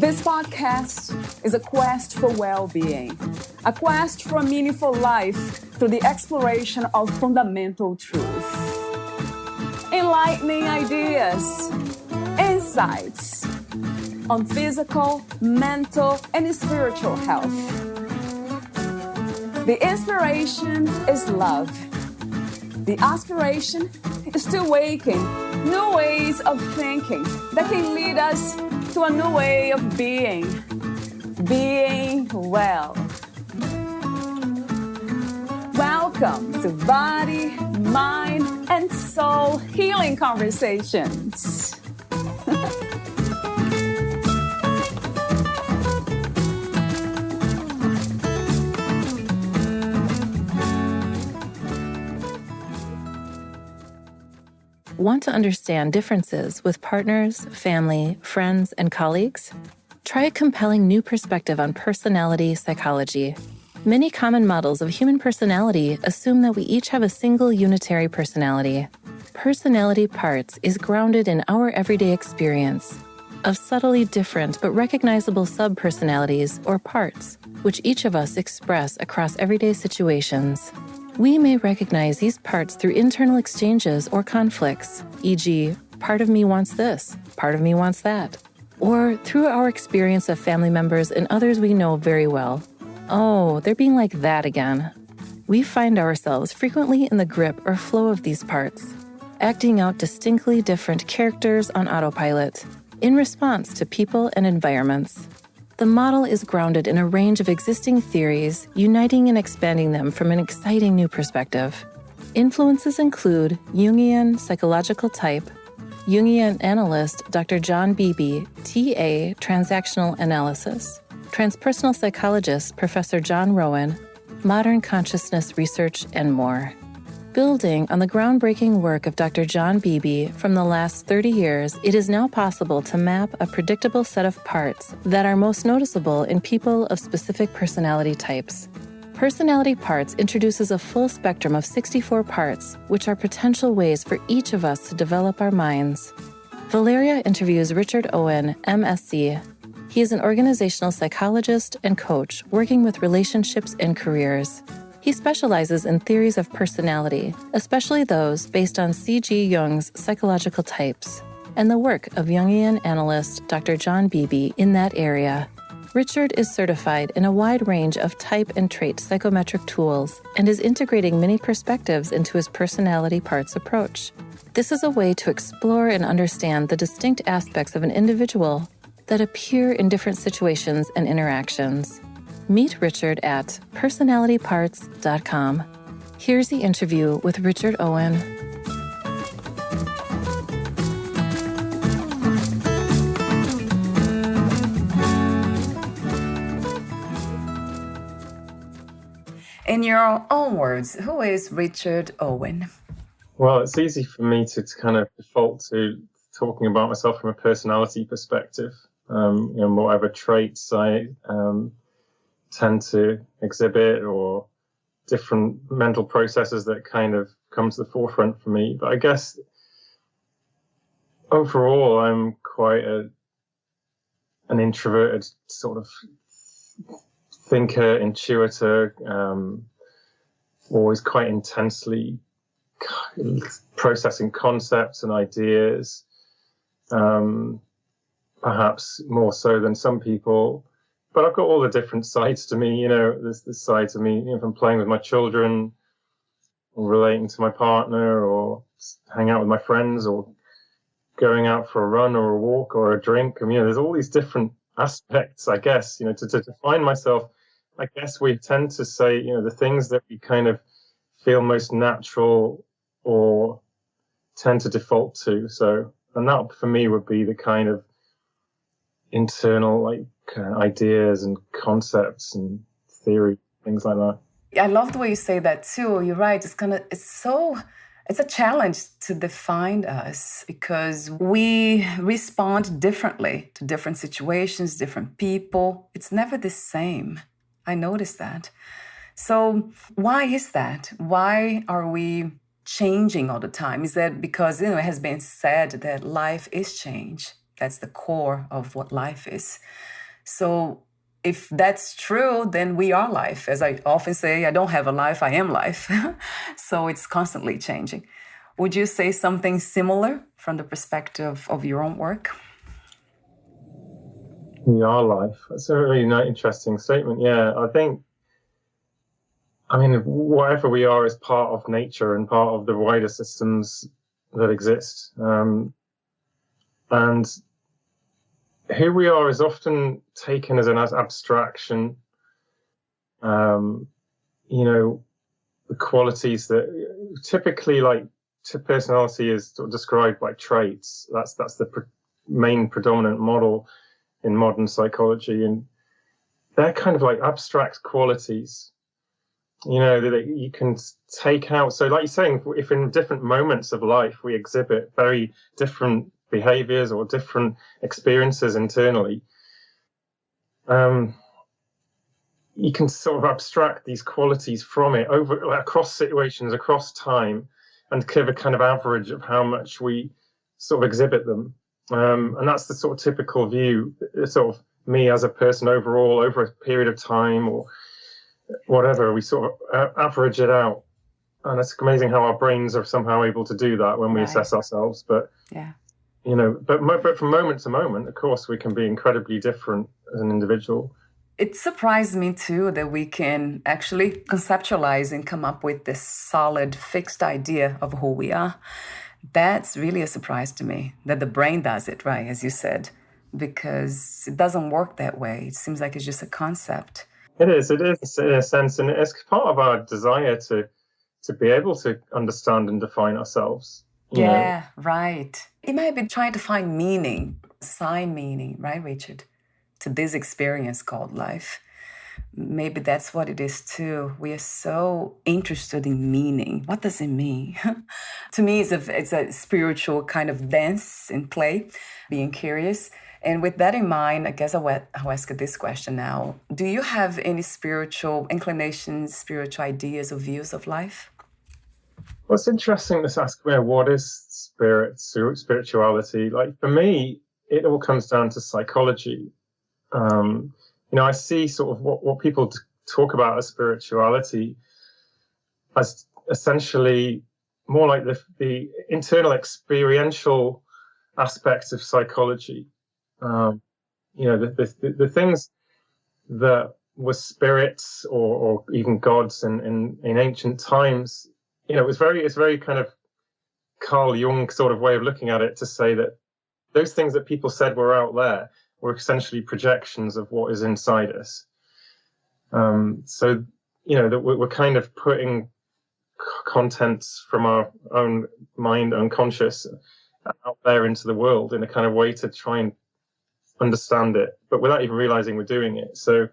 This podcast is a quest for well-being, a quest for a meaningful life through the exploration of fundamental truth. Enlightening ideas, insights on physical, mental, and spiritual health. The inspiration is love. The aspiration is to awaken new ways of thinking that can lead us to a new way of being well. Welcome to Body, Mind, and Soul Healing Conversations. Want to understand differences with partners, family, friends, and colleagues? Try a compelling new perspective on personality psychology. Many common models of human personality assume that we each have a single unitary personality. Personality Parts is grounded in our everyday experience of subtly different but recognizable sub-personalities or parts, which each of us express across everyday situations. We may recognize these parts through internal exchanges or conflicts, e.g., part of me wants this, part of me wants that, or through our experience of family members and others we know very well. Oh, they're being like that again. We find ourselves frequently in the grip or flow of these parts, acting out distinctly different characters on autopilot in response to people and environments. The model is grounded in a range of existing theories, uniting and expanding them from an exciting new perspective. Influences include Jungian psychological type, Jungian analyst Dr. John Beebe, TA, transactional analysis, transpersonal psychologist Professor John Rowan, modern consciousness research, and more. Building on the groundbreaking work of Dr. John Beebe from the last 30 years, it is now possible to map a predictable set of parts that are most noticeable in people of specific personality types. Personality Parts introduces a full spectrum of 64 parts, which are potential ways for each of us to develop our minds. Valeria interviews Richard Owen, MSc. He is an organizational psychologist and coach working with relationships and careers. He specializes in theories of personality, especially those based on C.G. Jung's psychological types, and the work of Jungian analyst Dr. John Beebe in that area. Richard is certified in a wide range of type and trait psychometric tools and is integrating many perspectives into his personality parts approach. This is a way to explore and understand the distinct aspects of an individual that appear in different situations and interactions. Meet Richard at personalityparts.com. Here's the interview with Richard Owen. In your own words, who is Richard Owen? Well, it's easy for me to kind of default to talking about myself from a personality perspective. Whatever traits I tend to exhibit or different mental processes that kind of come to the forefront for me. But I guess overall, I'm quite an introverted sort of thinker, intuitor, always quite intensely processing concepts and ideas, perhaps more so than some people. But I've got all the different sides to me, there's this side to me, if I'm playing with my children or relating to my partner or hang out with my friends or going out for a run or a walk or a drink. There's all these different aspects, I guess, to define myself. I guess we tend to say, the things that we kind of feel most natural or tend to default to. And that for me would be the kind of internal ideas and concepts and theory, things like that. I love the way you say that too. You're right. It's a challenge to define us because we respond differently to different situations, different people. It's never the same. I noticed that. So why is that? Why are we changing all the time? Is that because, it has been said that life is change? That's the core of what life is. So if that's true, then we are life. As I often say, I don't have a life, I am life. So it's constantly changing. Would you say something similar from the perspective of your own work? We are life. That's a really interesting statement. Yeah, I mean, whatever we are is part of nature and part of the wider systems that exist. And who we are is often taken as an abstraction. The qualities that typically, like, personality is sort of described by traits. That's the main predominant model in modern psychology, and they're kind of like abstract qualities, that you can take out. So, like you're saying, if in different moments of life we exhibit very different behaviors or different experiences internally, you can sort of abstract these qualities from it across situations, across time, and give a kind of average of how much we sort of exhibit them. And that's the sort of typical view, sort of me as a person overall over a period of time or whatever. We sort of average it out, and it's amazing how our brains are somehow able to do that when we assess ourselves. But yeah, but from moment to moment, of course, we can be incredibly different as an individual. It surprised me too that we can actually conceptualize and come up with this solid, fixed idea of who we are. That's really a surprise to me, that the brain does it, right, as you said, because it doesn't work that way. It seems like it's just a concept. It is in a sense, and it's part of our desire to be able to understand and define ourselves. Yeah, right. It might be trying to find meaning, assign meaning, right, Richard, to this experience called life. Maybe that's what it is too. We are so interested in meaning. What does it mean? To me, it's a spiritual kind of dance and play, being curious. And with that in mind, I guess I'll ask you this question now. Do you have any spiritual inclinations, spiritual ideas or views of life? Well, it's interesting to ask me, what is spirituality? Like, for me, it all comes down to psychology. I see sort of what people talk about as spirituality as essentially more like the internal experiential aspects of psychology. The things that were spirits or even gods in ancient times. It's very kind of Carl Jung sort of way of looking at it, to say that those things that people said were out there were essentially projections of what is inside us. That we're kind of putting contents from our own mind, unconscious, out there into the world in a kind of way to try and understand it, but without even realizing we're doing it. So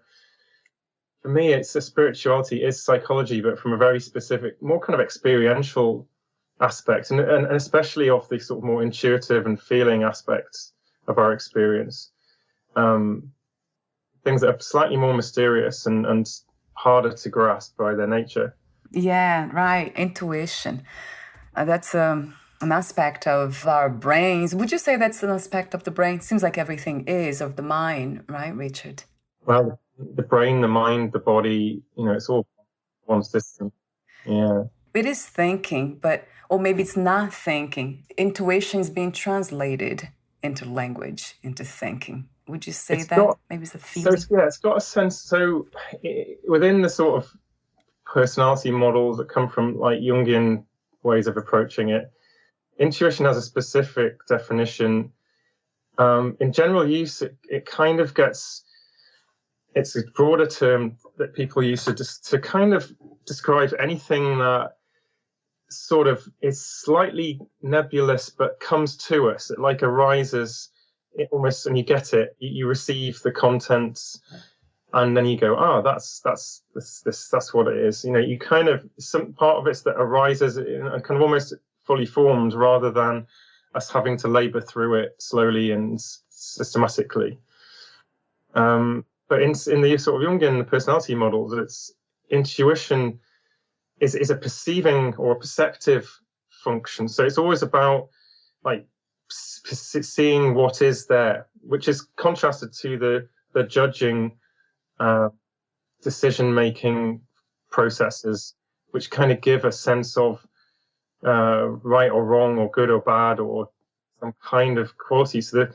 for me, it's a spirituality is psychology, but from a very specific, more kind of experiential aspect, and especially of the sort of more intuitive and feeling aspects of our experience. Things that are slightly more mysterious and harder to grasp by their nature. Yeah, right. Intuition. That's an aspect of our brains. Would you say that's an aspect of the brain? Seems like everything is of the mind, right, Richard? Well, the brain, the mind, the body, it's all one system. Yeah. It is thinking, or maybe it's not thinking. Intuition is being translated into language, into thinking. Would you say maybe it's a feeling? So it's got a sense. So within the sort of personality models that come from like Jungian ways of approaching it, intuition has a specific definition. In general use, it kind of gets. It's a broader term that people use to kind of describe anything that sort of is slightly nebulous but comes to us. It like arises almost, and you get it. You receive the contents, and then you go, that's what it is. You kind of, some part of it's that arises in a kind of almost fully formed, rather than us having to labor through it slowly and systematically. But in the sort of Jungian personality models, it's intuition is a perceiving or a perceptive function. So it's always about like seeing what is there, which is contrasted to the judging, decision-making processes, which kind of give a sense of right or wrong or good or bad or some kind of quality. So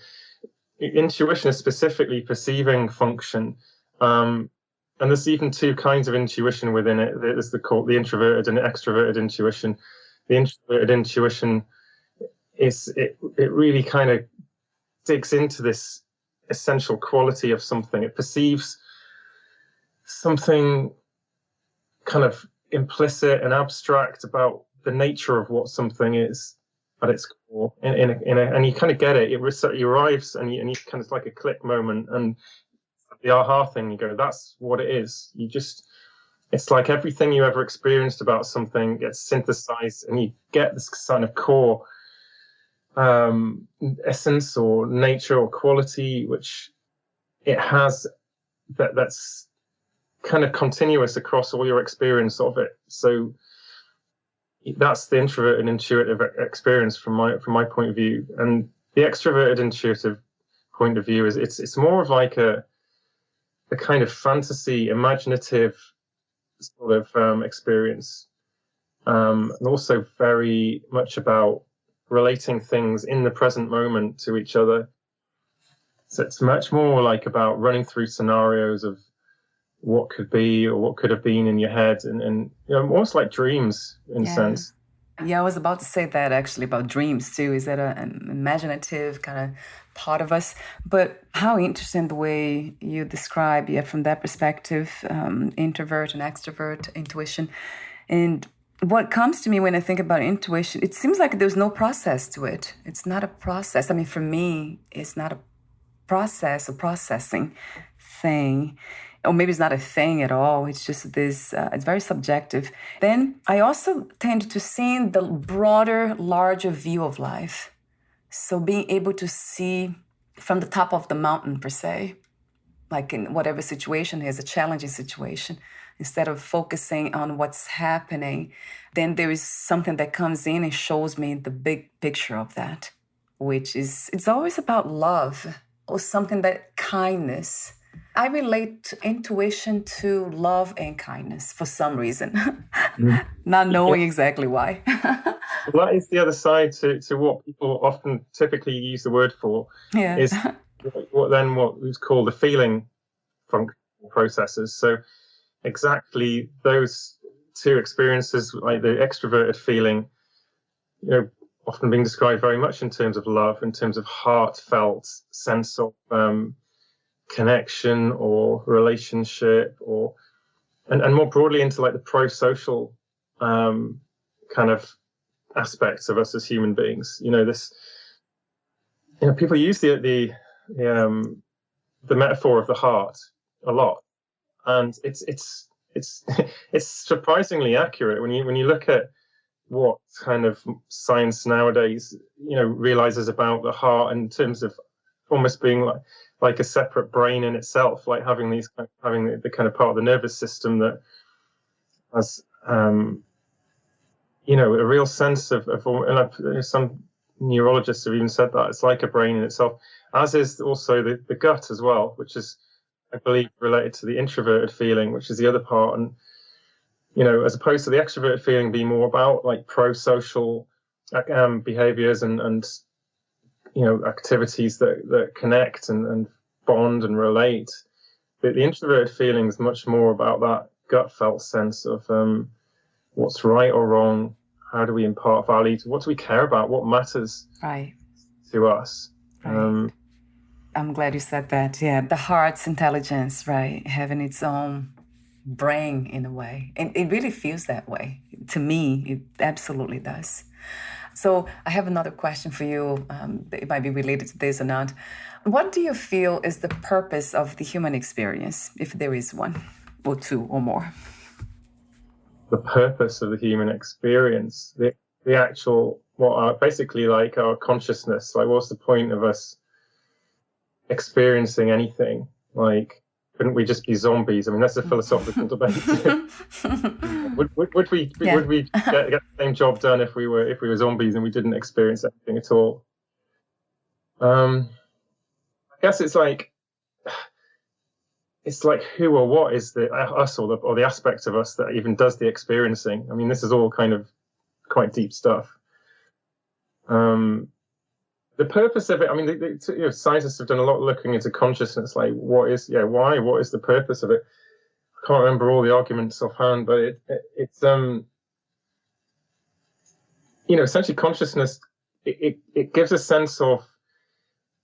the intuition is specifically perceiving function. And there's even two kinds of intuition within it. There's the introverted and extroverted intuition. The introverted intuition it really kind of digs into this essential quality of something. It perceives something kind of implicit and abstract about the nature of what something is at its core. And you kind of get it. It arrives, and you kind of like a click moment, and the aha thing, you go, that's what it is. It's like everything you ever experienced about something gets synthesized, and you get this kind of core essence or nature or quality, which it has that's kind of continuous across all your experience of it. So that's the introverted intuitive experience from my point of view. And the extroverted intuitive point of view is it's more of like a kind of fantasy, imaginative sort of experience, and also very much about relating things in the present moment to each other. So it's much more like about running through scenarios of what could be or what could have been in your head, and almost like dreams in a sense. Yeah, I was about to say that actually about dreams too. Is that an imaginative kind of part of us? But how interesting the way you describe, from that perspective, introvert and extrovert intuition. And what comes to me when I think about intuition, it seems like there's no process to it. It's not a process. I mean, for me, it's not a process or processing thing. Or maybe it's not a thing at all. It's just this, it's very subjective. Then I also tend to see the broader, larger view of life. So being able to see from the top of the mountain, per se, like in whatever situation is a challenging situation, instead of focusing on what's happening, then there is something that comes in and shows me the big picture of that, which is, it's always about love or something that kindness. I relate intuition to love and kindness for some reason, not knowing exactly why. Well, that is the other side to what people often typically use the word for, is what is called the feeling function processes. So exactly those two experiences, like the extroverted feeling, often being described very much in terms of love, in terms of heartfelt sense of connection or relationship, and more broadly into like the pro-social kind of aspects of us as human beings. People use the metaphor of the heart a lot, and it's surprisingly accurate when you look at what kind of science nowadays realizes about the heart in terms of almost being like a separate brain in itself, like having the kind of part of the nervous system that has a real sense of and some neurologists have even said that it's like a brain in itself, as is also the gut as well, which is, I believe, related to the introverted feeling, which is the other part. And as opposed to the extroverted feeling being more about like pro-social behaviors and activities that connect and bond and relate, the introverted feeling is much more about that gut felt sense of what's right or wrong, how do we impart values, what do we care about, what matters to us. Right. I'm glad you said that. Yeah, the heart's intelligence, right, having its own brain in a way. And it really feels that way. To me, it absolutely does. So I have another question for you. It might be related to this or not. What do you feel is the purpose of the human experience, if there is one, or two or more? The purpose of the human experience, the actual, basically like our consciousness, like what's the point of us experiencing anything? Like, couldn't we just be zombies? I mean, that's a philosophical debate. would we get the same job done if we were zombies and we didn't experience anything at all? I guess it's like who or what is the us or the aspect of us that even does the experiencing. I mean, this is all kind of quite deep stuff. The purpose of it, I mean, scientists have done a lot looking into consciousness, like what is the purpose of it? I can't remember all the arguments offhand, but it's essentially consciousness. It gives a sense of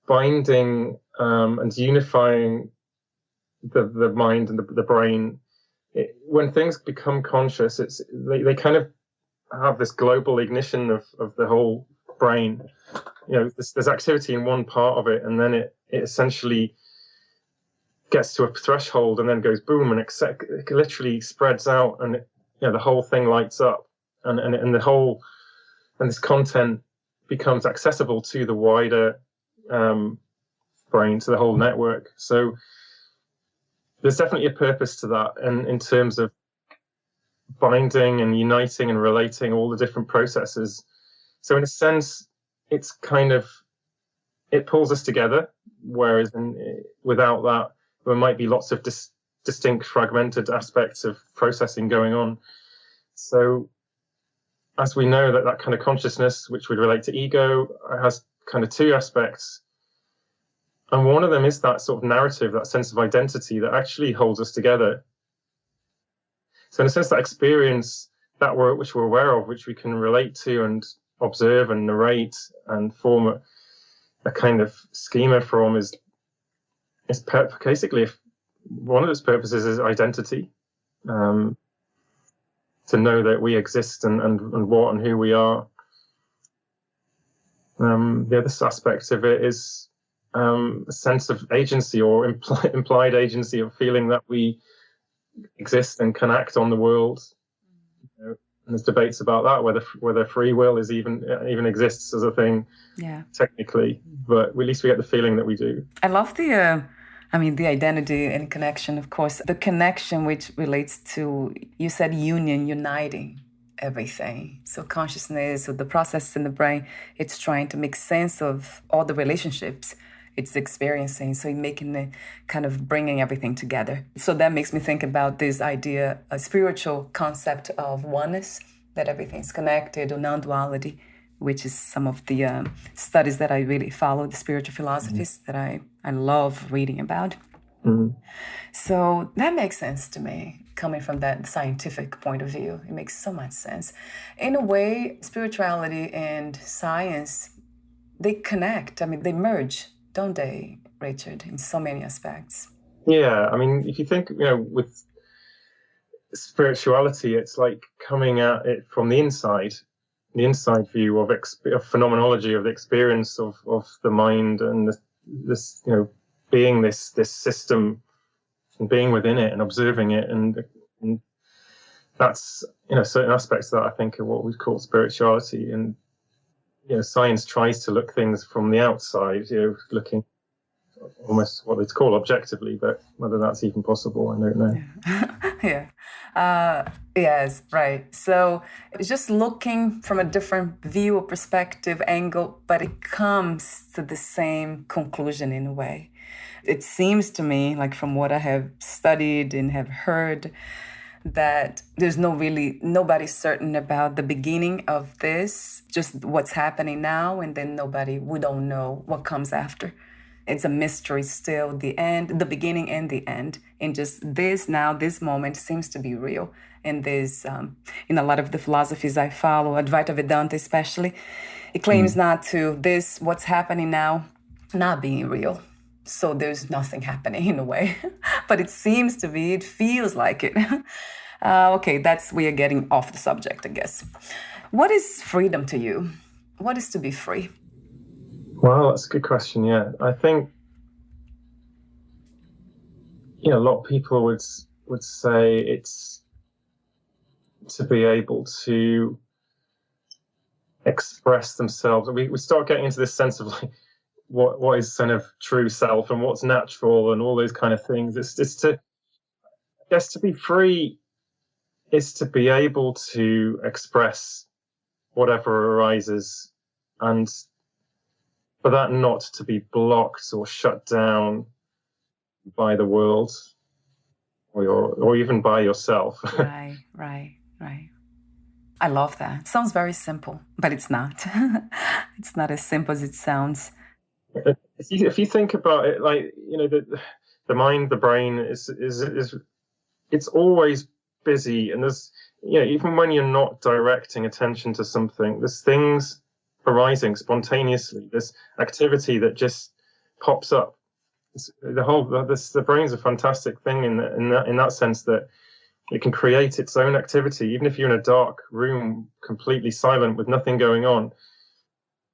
binding and unifying the mind and the brain. When things become conscious, they kind of have this global ignition of the whole brain. There's activity in one part of it, and then it essentially gets to a threshold and then goes boom, and it literally spreads out, and the whole thing lights up, and this content becomes accessible to the wider brain, to the whole network. So there's definitely a purpose to that, and in terms of binding and uniting and relating all the different processes. So in a sense, it's kind of, it pulls us together, whereas without that, there might be lots of distinct fragmented aspects of processing going on. So as we know, that kind of consciousness, which would relate to ego, has kind of two aspects. And one of them is that sort of narrative, that sense of identity that actually holds us together. So in a sense, that experience which we're aware of, which we can relate to and observe and narrate and form a kind of schema from, is basically, one of its purposes is identity, to know that we exist and what and who we are. The other aspect of it is a sense of agency, or implied agency, of feeling that we exist and can act on the world. And there's debates about that, whether free will is even exists as a thing, technically, but at least we get the feeling that we do. I love the identity and connection, of course. The connection, which relates to, you said uniting everything. So consciousness, so the process in the brain, it's trying to make sense of all the relationships it's experiencing. So making it kind of bringing everything together. So that makes me think about this idea, a spiritual concept of oneness, that everything's connected, or non-duality, which is some of the studies that I really follow, the spiritual philosophies that I love reading about. Mm-hmm. So that makes sense to me, coming from that scientific point of view. It makes so much sense. In a way, spirituality and science, they connect. I mean, they merge, don't they, Richard, in so many aspects? Yeah, I mean, if you think, with spirituality, it's like coming at it from the inside view of phenomenology, of the experience of the mind, and this being this system, and being within it and observing it, and that's certain aspects of that I think are what we call spirituality. And science tries to look things from the outside, looking almost what it's called objectively, but whether that's even possible, I don't know. Yeah. Yes, right. So it's just looking from a different view or perspective, angle, but it comes to the same conclusion in a way. It seems to me, like from what I have studied and have heard, that there's nobody's certain about the beginning of this, just what's happening now, and then we don't know what comes after. It's a mystery still, the end, the beginning and the end. And just this moment seems to be real. And there's, in a lot of the philosophies I follow, Advaita Vedanta especially, it claims what's happening now, not being real. So there's nothing happening in a way. But it seems to be, it feels like it. Okay, we are getting off the subject, I guess. What is freedom to you? What is to be free? Well, that's a good question, yeah. I think, a lot of people would say it's to be able to express themselves. We start getting into this sense of like, what is kind of true self and what's natural and all those kind of things. It's to, I guess, to be free is to be able to express whatever arises, and for that not to be blocked or shut down by the world or even by yourself. Right, right, right. I love that. Sounds very simple, but it's not. It's not as simple as it sounds. If you think about it, like, the mind, the brain is it's always busy, and there's, even when you're not directing attention to something, there's things arising spontaneously. There's activity that just pops up. The brain's a fantastic thing in that sense, that it can create its own activity, even if you're in a dark room, completely silent with nothing going on.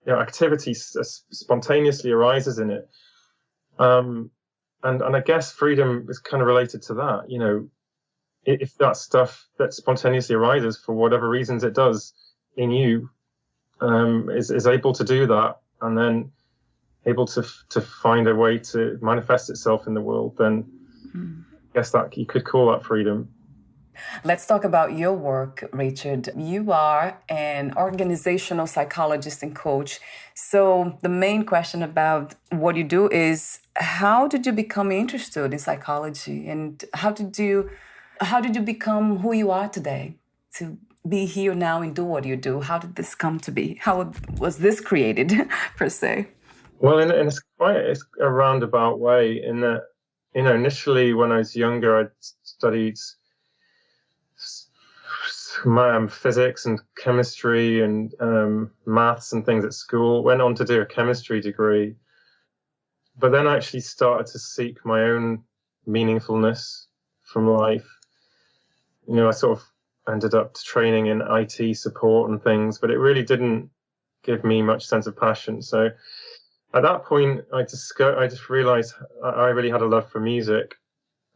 Activity spontaneously arises in it. And I guess freedom is kind of related to that. If that stuff that spontaneously arises for whatever reasons it does in you, is able to do that, and then able to find a way to manifest itself in the world, then I guess that you could call that freedom. Let's talk about your work, Richard. You are an organizational psychologist and coach. So the main question about what you do is, how did you become interested in psychology, and how did you become who you are today, to be here now and do what you do? How did this come to be? How was this created, per se? Well, it's quite a roundabout way, in that, initially when I was younger, I studied physics and chemistry and maths and things at school. Went on to do a chemistry degree, but then I actually started to seek my own meaningfulness from life. I sort of ended up training in IT support and things, but it really didn't give me much sense of passion. So at that point, I just realized I really had a love for music.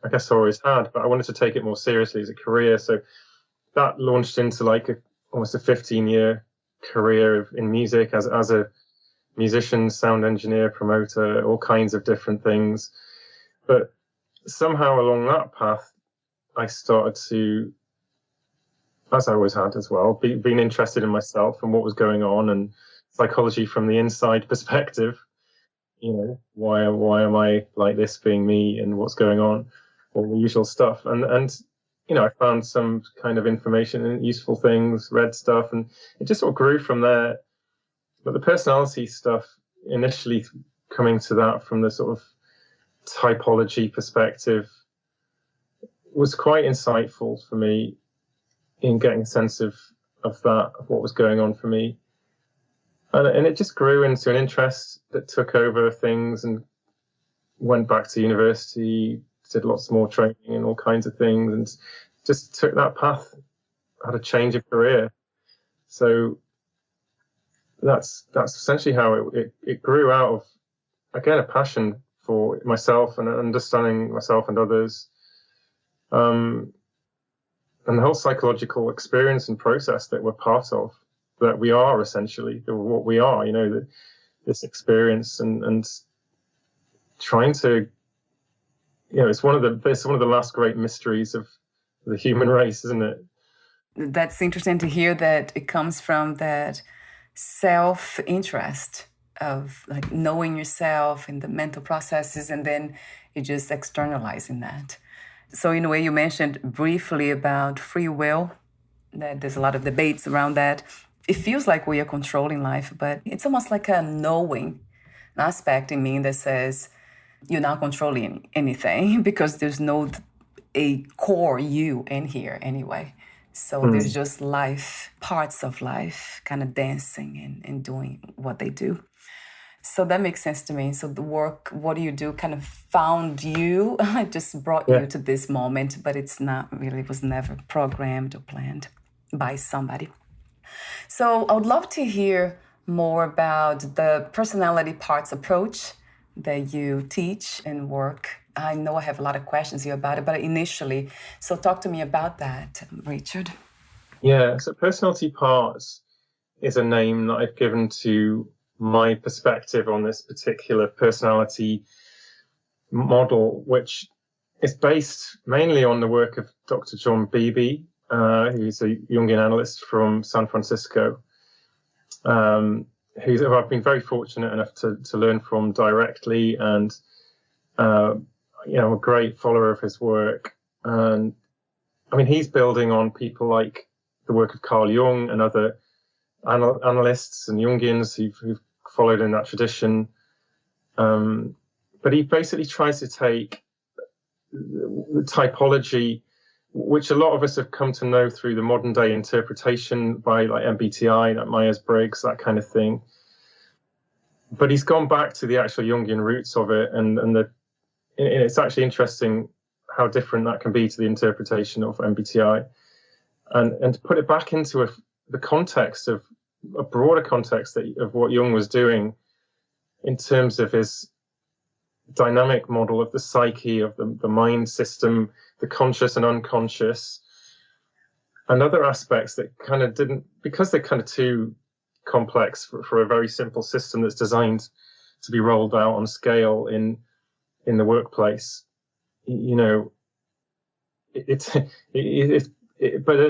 I guess I always had, but I wanted to take it more seriously as a career. So that launched into almost a 15-year career in music as a musician, sound engineer, promoter, all kinds of different things. But somehow along that path, I started to, as I always had as well, being interested in myself and what was going on, and psychology from the inside perspective. Why am I like this, being me, and what's going on, all the usual stuff. And I found some kind of information and useful things, read stuff, and it just sort of grew from there. But the personality stuff, initially coming to that from the sort of typology perspective, was quite insightful for me in getting a sense of what was going on for me. And it just grew into an interest that took over things, and went back to university, did lots more training and all kinds of things, and just took that path, had a change of career. So that's essentially how it grew out of, again, a passion for myself and understanding myself and others. And the whole psychological experience and process that we're part of, that we are essentially what we are, this experience, and trying to, it's one of the last great mysteries of the human race, isn't it? That's interesting to hear that it comes from that self-interest of knowing yourself and the mental processes, and then you just externalizing that. So in a way, you mentioned briefly about free will, that there's a lot of debates around that. It feels like we are controlling life, but it's almost like a knowing aspect in me that says you're not controlling anything, because there's a core you in here anyway. So there's just life, parts of life, kind of dancing and doing what they do. So that makes sense to me. So the work, what do you do, kind of found you, just brought you to this moment, but it's not really, it was never programmed or planned by somebody. So I would love to hear more about the personality parts approach that you teach and work. I know I have a lot of questions here about it, but initially, so talk to me about that, Richard. Yeah, so personality parts is a name that I've given to my perspective on this particular personality model, which is based mainly on the work of Dr. John Beebe, who's a Jungian analyst from San Francisco. who I've been very fortunate enough to learn from directly, and I'm a great follower of his work. And I mean, he's building on people like the work of Carl Jung and other analysts and Jungians who've followed in that tradition. But he basically tries to take the typology, which a lot of us have come to know through the modern day interpretation by like MBTI, like Myers-Briggs, that kind of thing. But he's gone back to the actual Jungian roots of it, and it's actually interesting how different that can be to the interpretation of MBTI, and to put it back into the context of a broader context of what Jung was doing in terms of his dynamic model of the psyche, of the mind system, the conscious and unconscious, and other aspects that kind of didn't, because they're kind of too complex for a very simple system that's designed to be rolled out on scale in the workplace. But at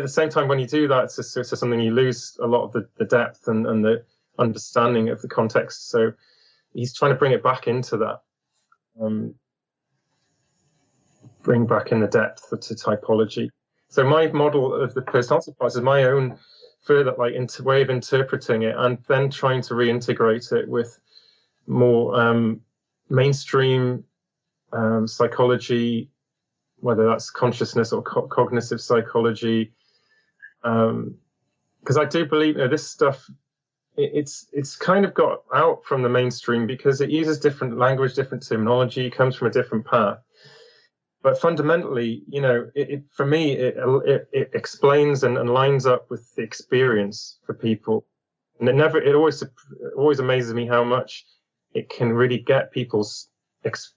the same time, when you do that, it's something you lose a lot of the depth and the understanding of the context. So he's trying to bring it back into that, bring back in the depth to typology. So my model of the personality parts is my own further way of interpreting it, and then trying to reintegrate it with more mainstream psychology, whether that's consciousness or cognitive psychology, because I do believe this stuff, it's kind of got out from the mainstream because it uses different language, different terminology, comes from a different path. But fundamentally, for me, it explains and lines up with the experience for people, and it always amazes me how much it can really get people's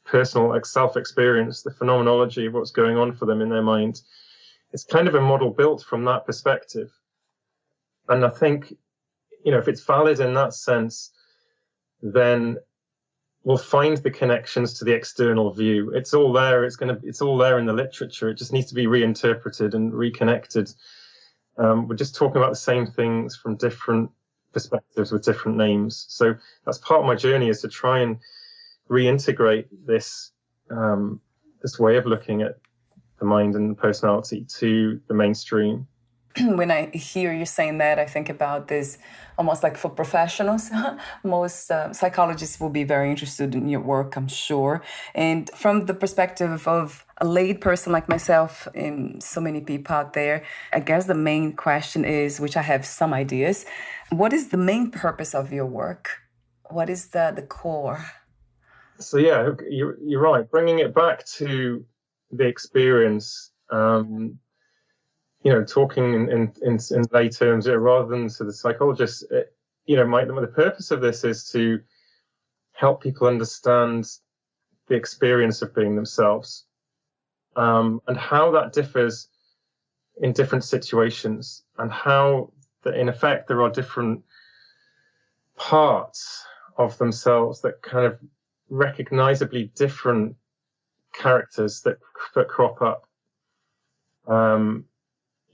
personal self-experience, the phenomenology of what's going on for them in their mind. It's kind of a model built from that perspective, and I think, if it's valid in that sense, then we'll find the connections to the external view. It's all there. It's all there in the literature. It just needs to be reinterpreted and reconnected. We're just talking about the same things from different perspectives with different names. So that's part of my journey, is to try and reintegrate this way of looking at the mind and the personality to the mainstream. When I hear you saying that, I think about this almost like for professionals. Most psychologists will be very interested in your work, I'm sure. And from the perspective of a lay person like myself and so many people out there, I guess the main question is, which I have some ideas, what is the main purpose of your work? What is the core? So yeah, you're right. Bringing it back to the experience, talking in lay terms rather than to the psychologists. The purpose of this is to help people understand the experience of being themselves, and how that differs in different situations, and how that in effect there are different parts of themselves that kind of recognizably different characters that crop up,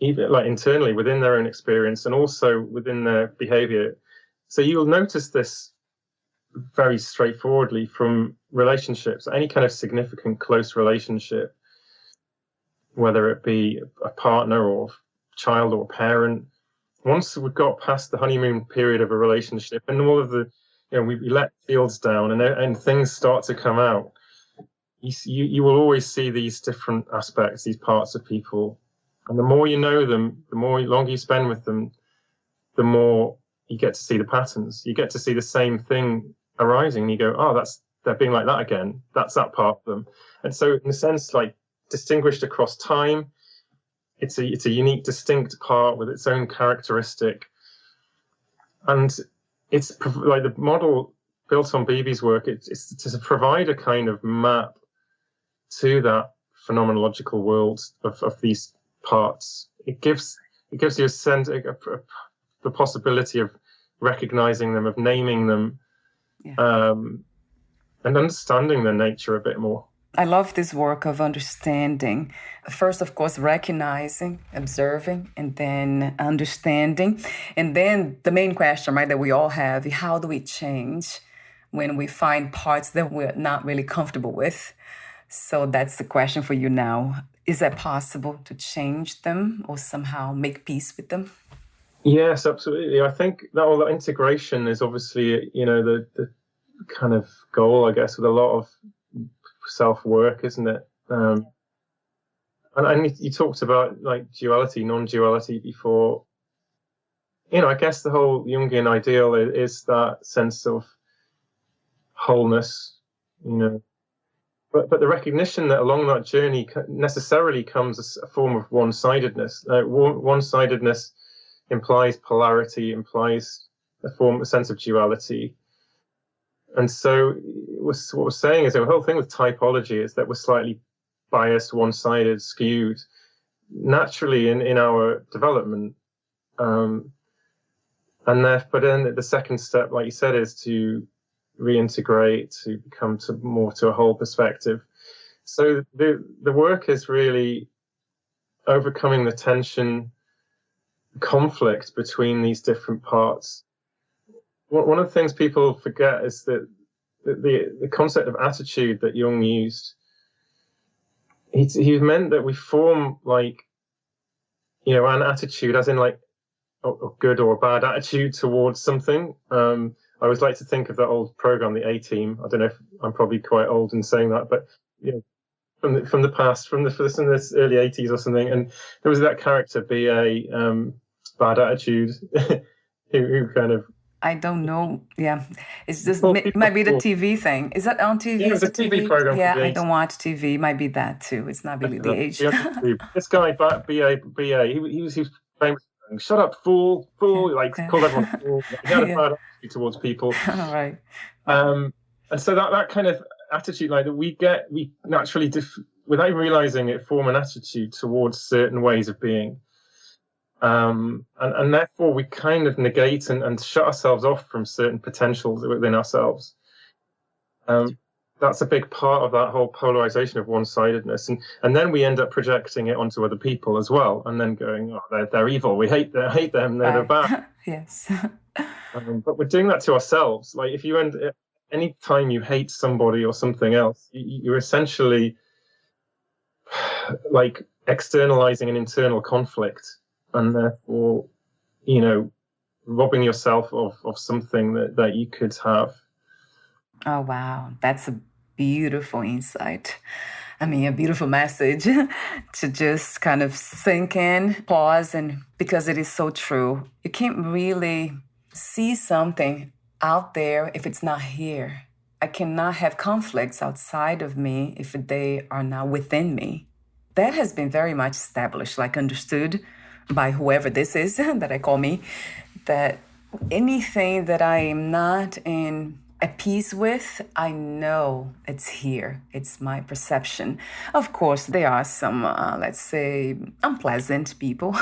even like internally within their own experience and also within their behavior. So you'll notice this very straightforwardly from relationships, any kind of significant close relationship, whether it be a partner or child or parent. Once we've got past the honeymoon period of a relationship and all of the, we let fields down and things start to come out, you will always see these different aspects, these parts of people. And the more you know them, the longer you spend with them, the more you get to see the patterns. You get to see the same thing arising. And you go, oh, they're being like that again. That's that part of them. And so in a sense, like distinguished across time, it's a unique, distinct part with its own characteristic. And it's like the model built on Beebe's work, it's to provide a kind of map to that phenomenological world of these parts. It gives you a sense, the possibility of recognizing them, of naming them, and understanding their nature a bit more. I love this work of understanding. First, of course, recognizing, observing, and then understanding. And then the main question, right, that we all have, how do we change when we find parts that we're not really comfortable with? So that's the question for you now. Is that possible to change them or somehow make peace with them? Yes, absolutely. I think that all that integration is obviously, the kind of goal, I guess, with a lot of self-work, isn't it? And you talked about like duality, non-duality before. I guess the whole Jungian ideal is that sense of wholeness, but the recognition that along that journey necessarily comes a form of one-sidedness. One-sidedness implies polarity, implies a sense of duality. And so what we're saying is the whole thing with typology is that we're slightly biased, one-sided, skewed, naturally in our development. But then the second step, like you said, is to reintegrate, to become more to a whole perspective. So the work is really overcoming the tension, conflict between these different parts. One of the things people forget is that the concept of attitude that Jung used, he meant that we form like, an attitude as in like a good or a bad attitude towards something. I always like to think of that old program, the A-Team. I don't know if I'm probably quite old in saying that, but from the past, from the early 80s or something, and there was that character, BA, bad attitude, who kind of. I don't know. Yeah, it's just it might be the TV thing. Is that on TV? Yeah, it was a TV program. Yeah, I don't watch TV. It might be that too. It's not really the age. This guy, BA, he was famous. Shut up, fool! Called everyone fool. He had a bad attitude towards people. All right. And so that kind of attitude, like that, we naturally, without realizing it, form an attitude towards certain ways of being. And therefore we kind of negate and shut ourselves off from certain potentials within ourselves. That's a big part of that whole polarization of one-sidedness, and then we end up projecting it onto other people as well, and then going, oh, they're evil, we hate them, they're bad. Yes. But we're doing that to ourselves. Like if any time you hate somebody or something else, you're essentially like externalizing an internal conflict, and therefore, robbing yourself of something that you could have. Oh, wow. That's a beautiful insight. I mean, a beautiful message to just kind of sink in, pause, and because it is so true. You can't really see something out there if it's not here. I cannot have conflicts outside of me if they are not within me. That has been very much established, like understood by whoever this is that I call me, that anything that I am not at peace with, I know it's here. It's my perception. Of course, there are some, let's say, unpleasant people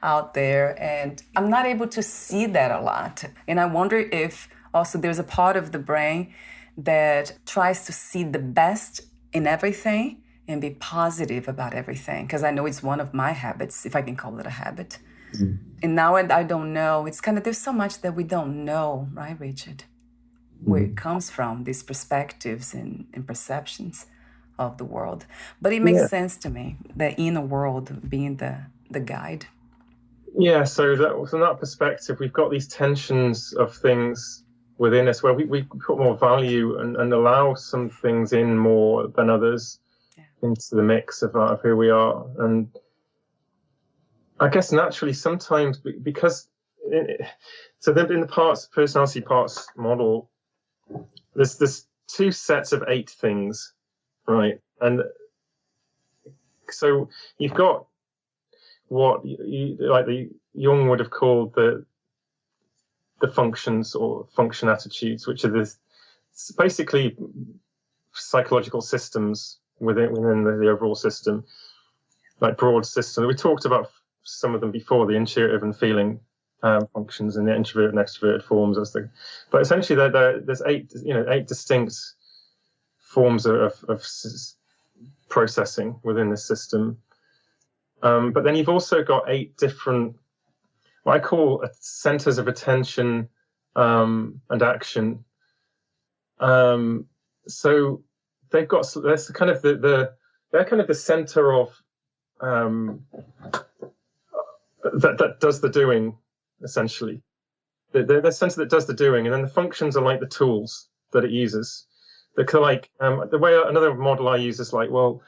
out there, and I'm not able to see that a lot. And I wonder if also there's a part of the brain that tries to see the best in everything and be positive about everything, because I know it's one of my habits, if I can call it a habit. Mm. And now I don't know. It's kind of, there's so much that we don't know, right, Richard? Where it comes from, these perspectives and perceptions of the world. But it makes sense to me, the inner world being the guide. Yeah, so from that perspective, we've got these tensions of things within us where we put more value and allow some things in more than others into the mix of who we are. And I guess naturally sometimes, because in the personality parts model, there's two sets of 8 things, right? And so you've got what the Jung would have called the functions or function attitudes, which are basically psychological systems within the overall system, like broad system. We talked about some of them before, the intuitive and feeling functions and the introverted and extroverted forms. But essentially, there's 8 distinct forms of processing within the system. But then you've also got 8 different, what I call centers of attention and action. So they've got, that's kind of they're kind of the center of that does the doing, essentially. They're the center that does the doing, and then the functions are like the tools that it uses. They're like the way another model I use is like, well,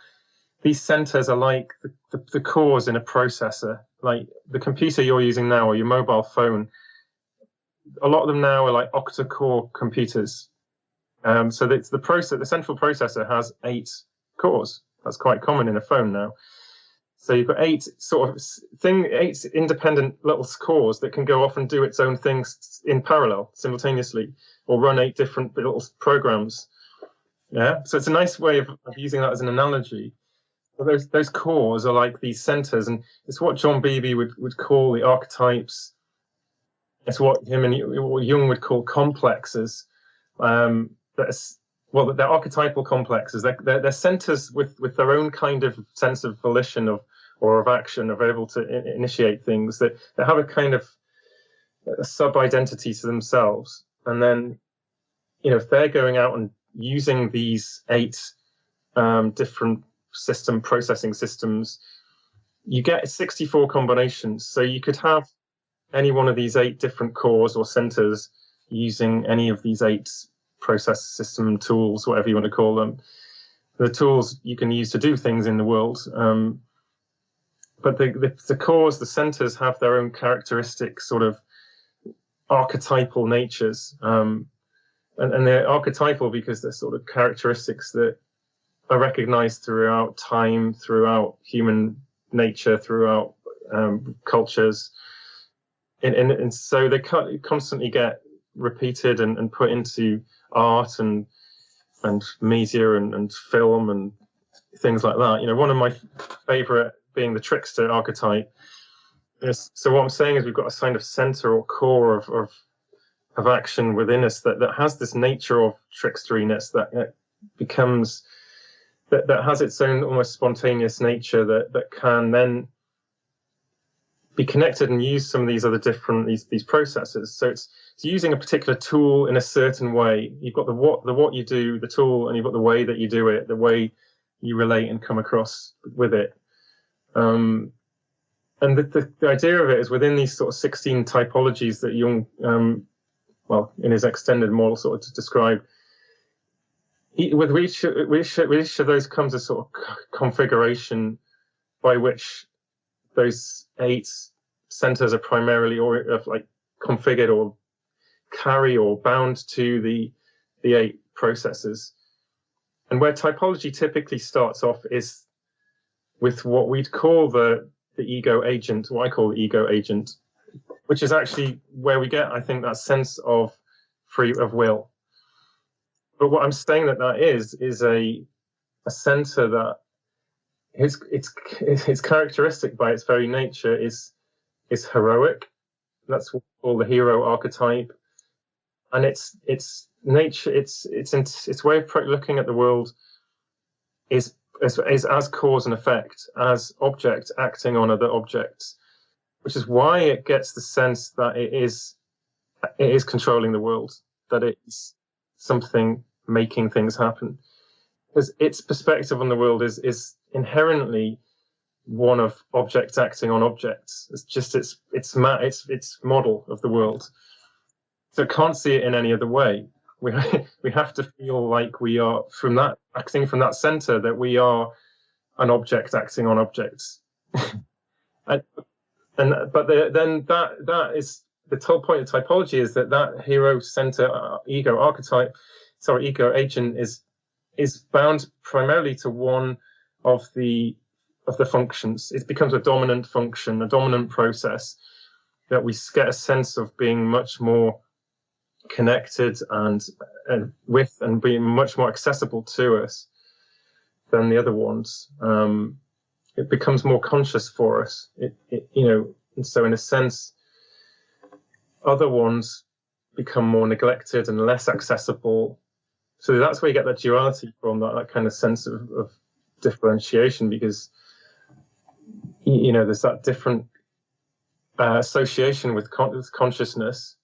these centers are like the cores in a processor, like the computer you're using now or your mobile phone. A lot of them now are like octa-core computers. So it's the central processor has 8 cores. That's quite common in a phone now. So you've got 8 independent little cores that can go off and do its own things in parallel, simultaneously, or run 8 different little programs. Yeah. So it's a nice way of using that as an analogy. Well, those cores are like these centers, and it's what John Beebe would call the archetypes. It's what what Jung would call complexes. They're archetypal complexes. They're centers with their own kind of sense of volition or of action, of able to initiate things that have a kind of a sub-identity to themselves. And then, if they're going out and using these 8 different processing systems, you get 64 combinations. So you could have any one of these 8 different cores or centers using any of these 8 process system tools, whatever you want to call them. The tools you can use to do things in the world. But the cores, the centers, have their own characteristic sort of archetypal natures. And they're archetypal because they're sort of characteristics that are recognized throughout time, throughout human nature, throughout cultures. And so they constantly get repeated and put into art and media and film and things like that. One of my favorite being the trickster archetype. So what I'm saying is we've got a kind of center or core of action within us that has this nature of tricksteriness that becomes that has its own almost spontaneous nature that can then be connected and use some of these other different these processes. So it's using a particular tool in a certain way. You've got the what you do, the tool, and you've got the way that you do it, the way you relate and come across with it. And the idea of it is within these sort of 16 typologies that Jung, in his extended model, sort of described. With each of those comes a sort of configuration by which those 8 centers are primarily configured or carry or bound to the 8 processes. And where typology typically starts off is with what we'd call the ego agent, what I call the ego agent, which is actually where we get, I think, that sense of will. But what I'm saying that is a center that its characteristic by its very nature is heroic. That's what we call the hero archetype, and its nature, its way of looking at the world is as cause and effect, as object acting on other objects, which is why it gets the sense that it is controlling the world, that it's something making things happen, because its perspective on the world is inherently one of objects acting on objects. It's just its model of the world. So it can't see it in any other way. We have to feel like we are acting from that center, that we are an object acting on objects. Then that is the whole point of typology, is that hero center ego agent is bound primarily to one of the functions. It becomes a dominant function, a dominant process that we get a sense of being much more connected and with, and being much more accessible to us than the other ones. It becomes more conscious for us. And so in a sense, other ones become more neglected and less accessible, So that's where you get that duality from, that kind of sense of differentiation, because there's that different association with consciousness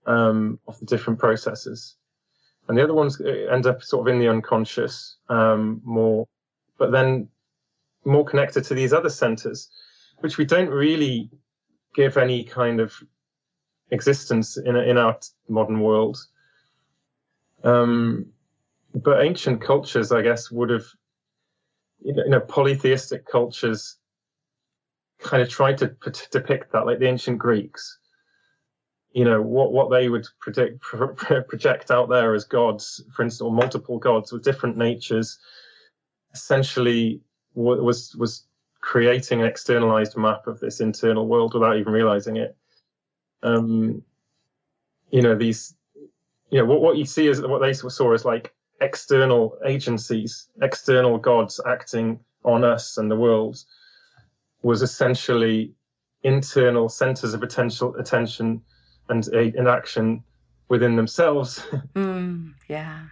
of the different processes, and the other ones end up sort of in the unconscious, more, but then more connected to these other centers, which we don't really give any kind of existence in our modern world. But ancient cultures, I guess, would have, polytheistic cultures kind of tried to depict that, like the ancient Greeks. What they would project out there as gods, for instance, or multiple gods with different natures, essentially was creating an externalized map of this internal world without even realizing it. What you see is what they saw as like external agencies, external gods acting on us and the world, was essentially internal centers of attention and action within themselves. Yeah.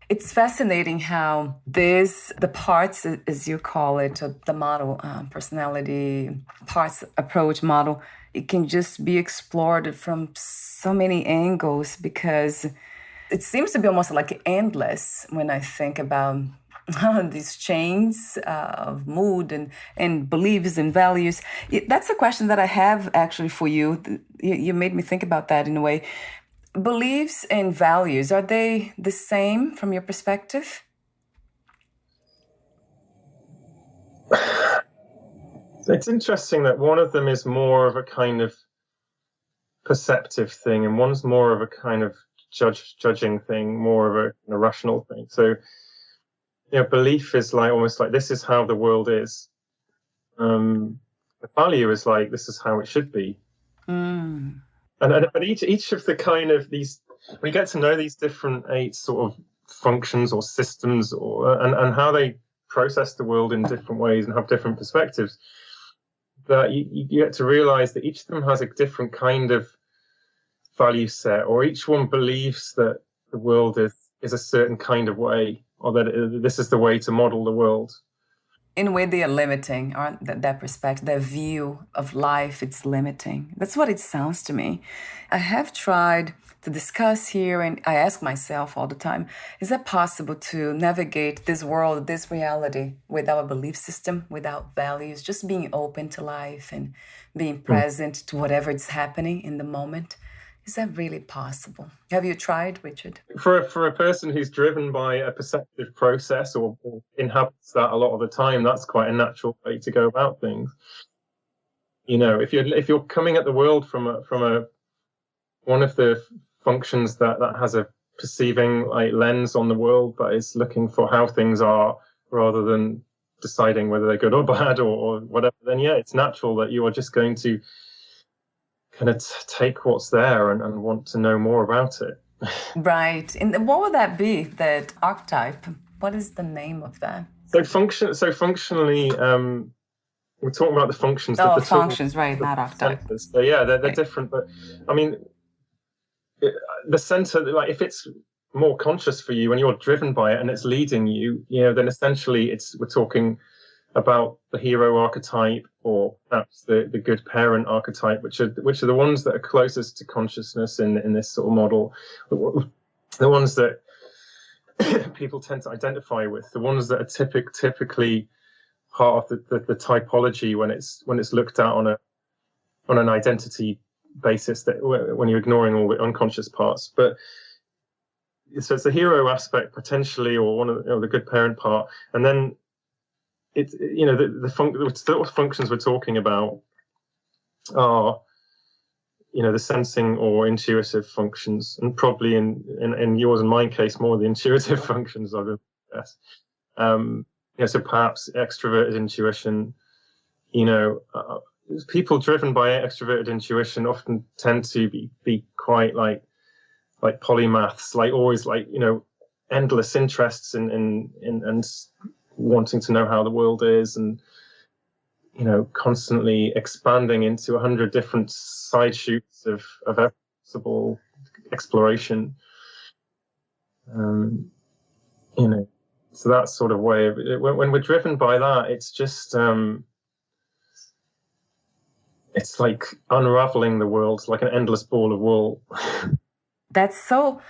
It's fascinating how the parts, as you call it, or the model, personality parts approach model, it can just be explored from so many angles, because it seems to be almost like endless when I think about these chains of mood and beliefs and values. That's a question that I have actually for you. You made me think about that in a way. Beliefs and values, are they the same from your perspective? It's interesting that one of them is more of a kind of perceptive thing, and one's more of a kind of judging thing, more of a rational thing. So, belief is like almost like this is how the world is. The value is like this is how it should be. But each of the kind of these, when you get to know these different 8 sort of functions or systems, and how they process the world in different ways and have different perspectives, that you get to realize that each of them has a different kind of value set, or each one believes that the world is a certain kind of way, or that this is the way to model the world. In a way, they are limiting, aren't that perspective, their view of life, it's limiting. That's what it sounds to me. I have tried to discuss here, and I ask myself all the time, is it possible to navigate this world, this reality, without a belief system, without values, just being open to life and being present to whatever is happening in the moment? Is that really possible? Have you tried, Richard? For a person who's driven by a perceptive process or inhabits that a lot of the time, that's quite a natural way to go about things. If you're coming at the world from one of the functions that has a perceiving like lens on the world that is looking for how things are rather than deciding whether they're good or bad or whatever, then yeah, it's natural that you are just going to kind of take what's there and want to know more about it. Right. And what would that be, that archetype? What is the name of that? So functionally, we're talking about the functions. Oh, functions, right, not archetype. Centers. So yeah, they're different. But I mean, the center, like if it's more conscious for you and you're driven by it and it's leading you, then essentially we're talking about the hero archetype, or perhaps the good parent archetype, which are the ones that are closest to consciousness in this sort of model, the ones that people tend to identify with, the ones that are typically part of the typology when it's looked at on an identity basis, that when you're ignoring all the unconscious parts. But so it's the hero aspect potentially, or one of the good parent part, and then it's the functions we're talking about are the sensing or intuitive functions, and probably in yours and my case more the intuitive functions, I would guess. So perhaps extroverted intuition. People driven by extroverted intuition often tend to be quite like polymaths, like always endless interests in wanting to know how the world is, and constantly expanding into 100 different side shoots of possible exploration. You know, so that sort of way of it, when we're driven by that, it's just it's like unraveling the world like an endless ball of wool. That's so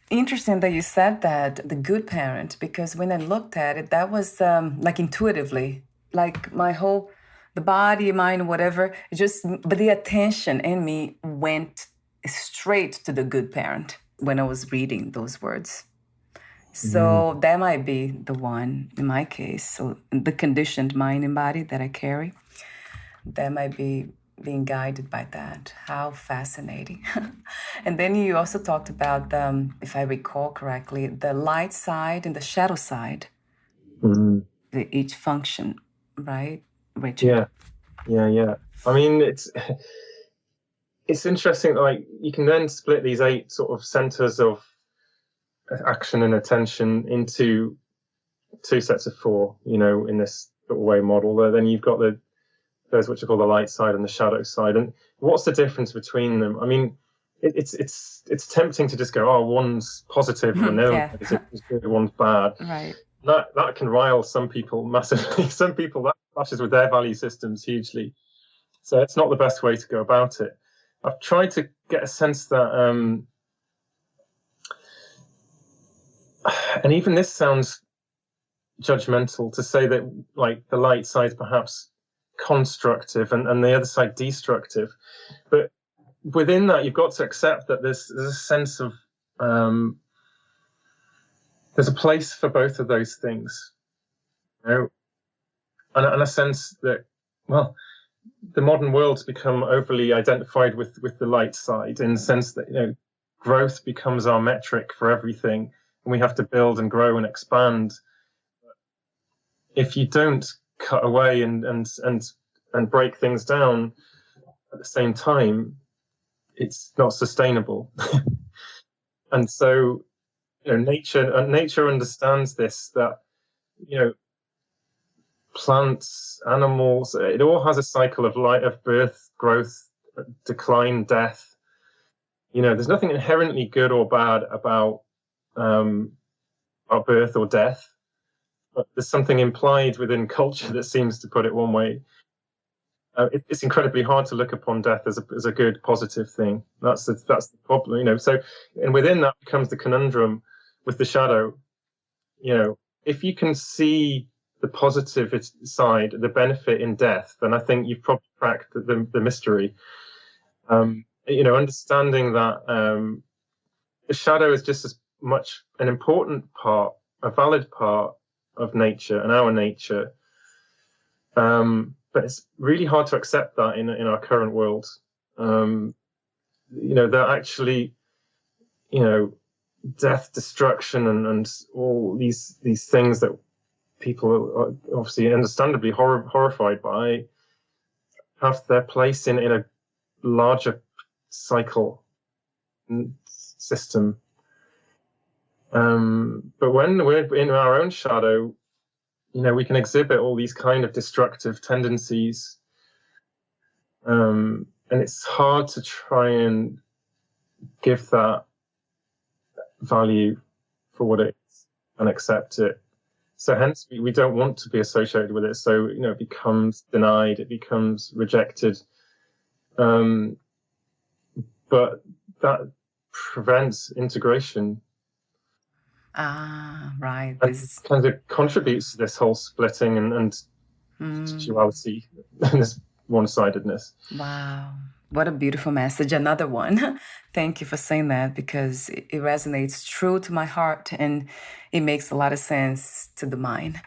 interesting that you said that, the good parent, because when I looked at it, that was like intuitively, like my whole, the body, mind, whatever, it just, but the attention in me went straight to the good parent when I was reading those words. So that might be the one in my case. So the conditioned mind and body that I carry, that might be being guided by that. How fascinating. And then you also talked about, if I recall correctly, the light side and the shadow side, the each function, right, Richard? Yeah. I mean, it's interesting. Like, you can then split these 8 sort of centers of action and attention into 2 sets of 4. You know, in this sort of way model. Then you've got those which are called the light side and the shadow side. And what's the difference between them? I mean, it's tempting to just go, oh, one's positive and the other is good, one's bad. Right. That can rile some people massively. Some people, that clashes with their value systems hugely. So it's not the best way to go about it. I've tried to get a sense that, and even this sounds judgmental to say that, like, the light side is perhaps constructive and the other side destructive. But within that, you've got to accept that there's a sense of, there's a place for both of those things, you know, and a sense that, well, the modern world's become overly identified with the light side, in the sense that, you know, growth becomes our metric for everything, and we have to build and grow and expand. If you don't cut away and break things down at the same time, it's not sustainable. And so, you know, nature understands this, that, you know, plants, animals, it all has a cycle of life, of birth, growth, decline, death. You know, there's nothing inherently good or bad about birth or death, but there's something implied within culture that seems to put it one way. It's incredibly hard to look upon death as a good, positive thing. That's the problem, you know. So, and within that becomes the conundrum with the shadow. You know, if you can see the positive side, the benefit in death, then I think you've probably cracked the mystery. You know, understanding that the shadow is just as much an important part, a valid part of nature and our nature. But it's really hard to accept that in our current world. You know, that actually, you know, death, destruction, and all these things that people are obviously understandably horrified by, have their place in a larger cycle system. But when we're in our own shadow, you know, we can exhibit all these kind of destructive tendencies. And it's hard to try and give that value for what it is and accept it. So hence we don't want to be associated with it. So, you know, it becomes denied, it becomes rejected. But that prevents integration. Right. This kind of contributes to this whole splitting and duality and this one-sidedness. Wow. What a beautiful message. Another one. Thank you for saying that, because it resonates true to my heart and it makes a lot of sense to the mind.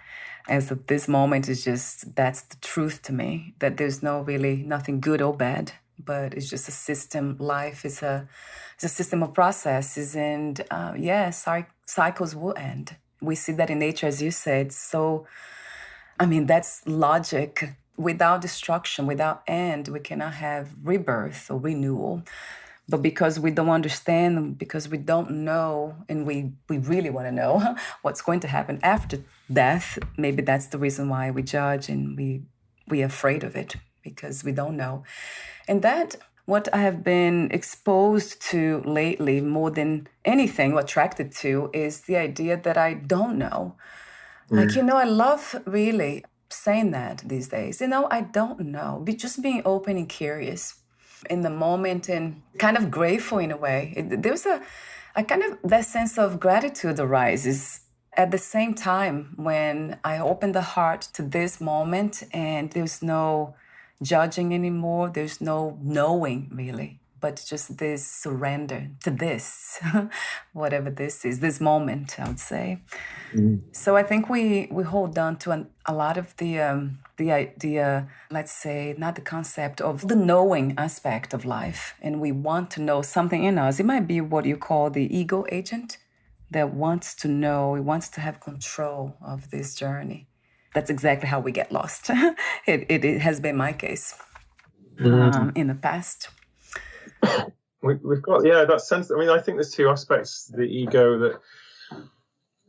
As of this moment, is just, that's the truth to me, that there's nothing good or bad, but it's just a system. Life is a system of processes, and cycles will end. We see that in nature, as you said. So, I mean, that's logic. Without destruction, without end, we cannot have rebirth or renewal. But because we don't understand, because we don't know, and we really want to know what's going to happen after death, maybe that's the reason why we judge and we're afraid of it, because we don't know. And that what I have been exposed to lately more than anything, or attracted to, is the idea that I don't know. Like, I love really saying that these days. I don't know. Just being open and curious in the moment and kind of grateful in a way. There's a kind of that sense of gratitude arises at the same time when I open the heart to this moment and there's no judging anymore. There's no knowing really, but just this surrender to this, whatever this is, this moment, I would say. So I think we hold on to a lot of the idea, let's say, not the concept of the knowing aspect of life. And we want to know something in us. It might be what you call the ego agent that wants to know, it wants to have control of this journey. That's exactly how we get lost. It has been my case in the past. We've got, that sense. I mean, I think there's two aspects to the ego. That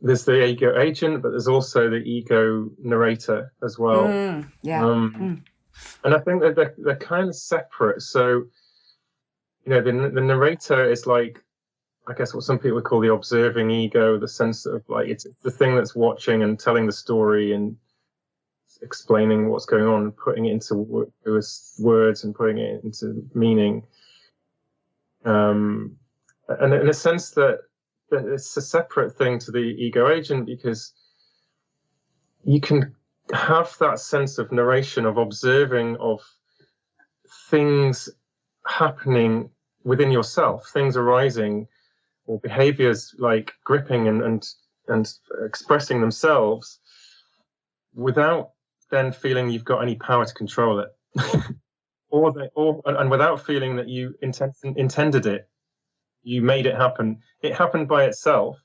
there's the ego agent, but there's also the ego narrator as well. And I think that they're kind of separate. So, the narrator is like, I guess what some people would call the observing ego, the sense of like it's the thing that's watching and telling the story and explaining what's going on and putting it into words and putting it into meaning. And in a sense that it's a separate thing to the ego agent, because you can have that sense of narration, of observing, of things happening within yourself, things arising, or behaviors like gripping and expressing themselves without then feeling you've got any power to control it. And without feeling that you intended it, you made it happen. It happened by itself.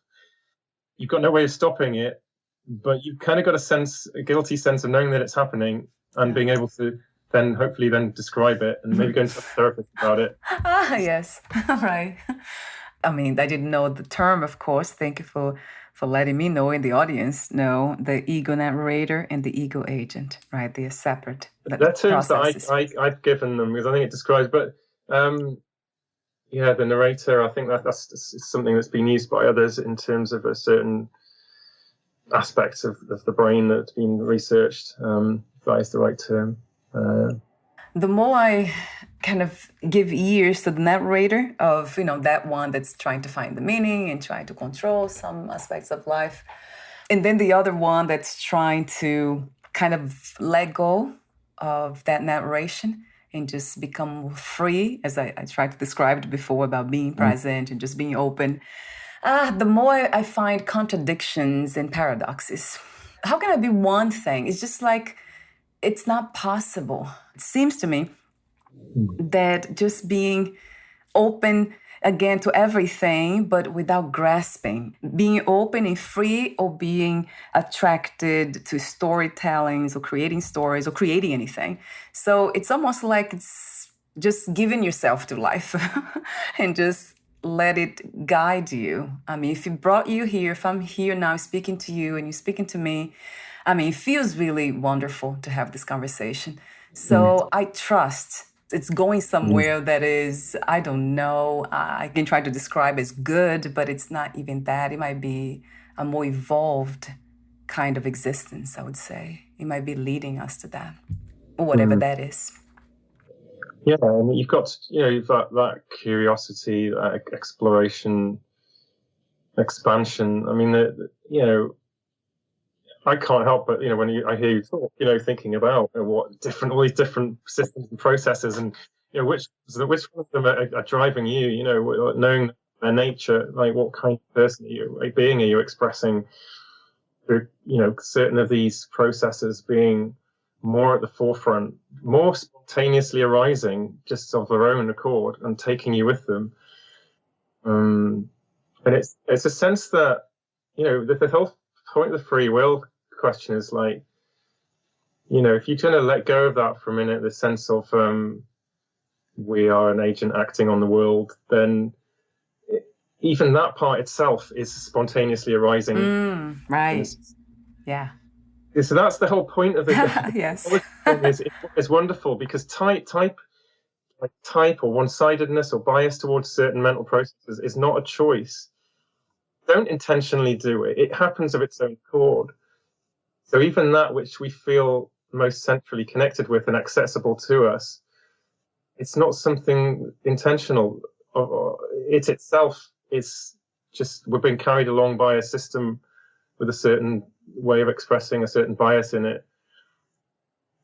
You've got no way of stopping it, but you've kind of got a guilty sense of knowing that it's happening and being able to then hopefully describe it and maybe go to a therapist about it. Yes, right. I mean, I didn't know the term, of course. Thank you for letting me know, in the audience know the ego narrator and the ego agent, right? They are separate. They're terms that I've given them because I think it describes, but the narrator, I think that's something that's been used by others in terms of a certain aspects of the brain that's been researched, if that is the right term. The more I kind of give ears to the narrator of, that one that's trying to find the meaning and trying to control some aspects of life, and then the other one that's trying to kind of let go of that narration and just become free, as I tried to describe before about being present and just being open, the more I find contradictions and paradoxes. How can I be one thing? It's just like, it's not possible. It seems to me that just being open again to everything, but without grasping, being open and free, or being attracted to storytellings or creating stories or creating anything. So it's almost like it's just giving yourself to life and just let it guide you. I mean, if it brought you here, if I'm here now speaking to you and you're speaking to me, I mean, it feels really wonderful to have this conversation. So I trust it's going somewhere that is, I don't know, I can try to describe as good, but it's not even that. It might be a more evolved kind of existence, I would say. It might be leading us to that, or whatever that is. Yeah, I mean, you've got that curiosity, that exploration, expansion. I mean, I can't help but, when I hear you talk, thinking about all these different systems and processes, and which one of them are driving you, knowing their nature, like what kind of person are you, like being are you expressing through, certain of these processes being more at the forefront, more spontaneously arising just of their own accord and taking you with them. And it's a sense that, the whole point of the free will question is like, if you're going to let go of that for a minute, the sense of we are an agent acting on the world, then even that part itself is spontaneously arising. Right. Yeah. So that's the whole point of it. Yes. It's wonderful because type like type or one-sidedness or bias towards certain mental processes is not a choice. Don't intentionally do it. It happens of its own accord. So even that which we feel most centrally connected with and accessible to us, it's not something intentional. It itself is just, we're being carried along by a system with a certain way of expressing a certain bias in it,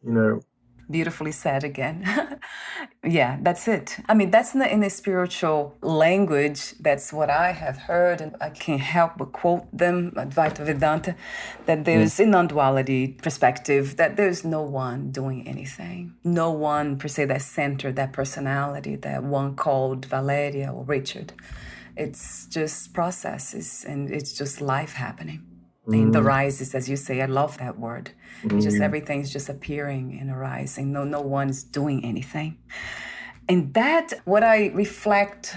you know. Beautifully said again. Yeah, that's it. I mean, that's in the spiritual language. That's what I have heard, and I can't help but quote them, Advaita Vedanta, that there's a non-duality perspective, that there's no one doing anything. No one, per se, that center, that personality, that one called Valeria or Richard. It's just processes, and it's just life happening. In the rises, as you say, I love that word. It's just everything's just appearing and arising. No one's doing anything. And that, what I reflect,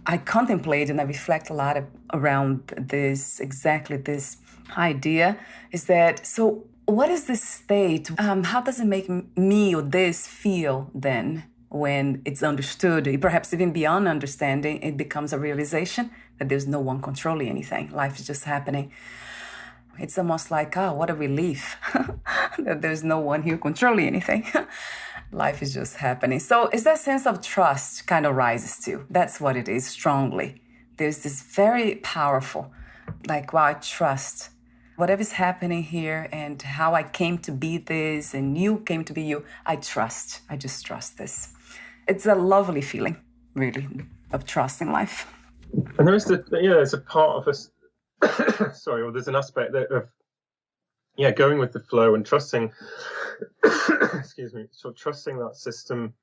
I contemplate and I reflect a lot around this, exactly this idea, is that, so what is this state? How does it make me or this feel then when it's understood, perhaps even beyond understanding, it becomes a realization that there's no one controlling anything. Life is just happening. It's almost like, oh, what a relief that there's no one here controlling anything. Life is just happening. So it's that sense of trust kind of rises too. That's what it is, strongly. There's this very powerful, like, wow, I trust whatever's happening here and how I came to be this and you came to be you. I trust. I just trust this. It's a lovely feeling, really, of trust in life. And there's a part of us, sorry, well, there's an aspect of going with the flow and trusting excuse me, so trusting that system,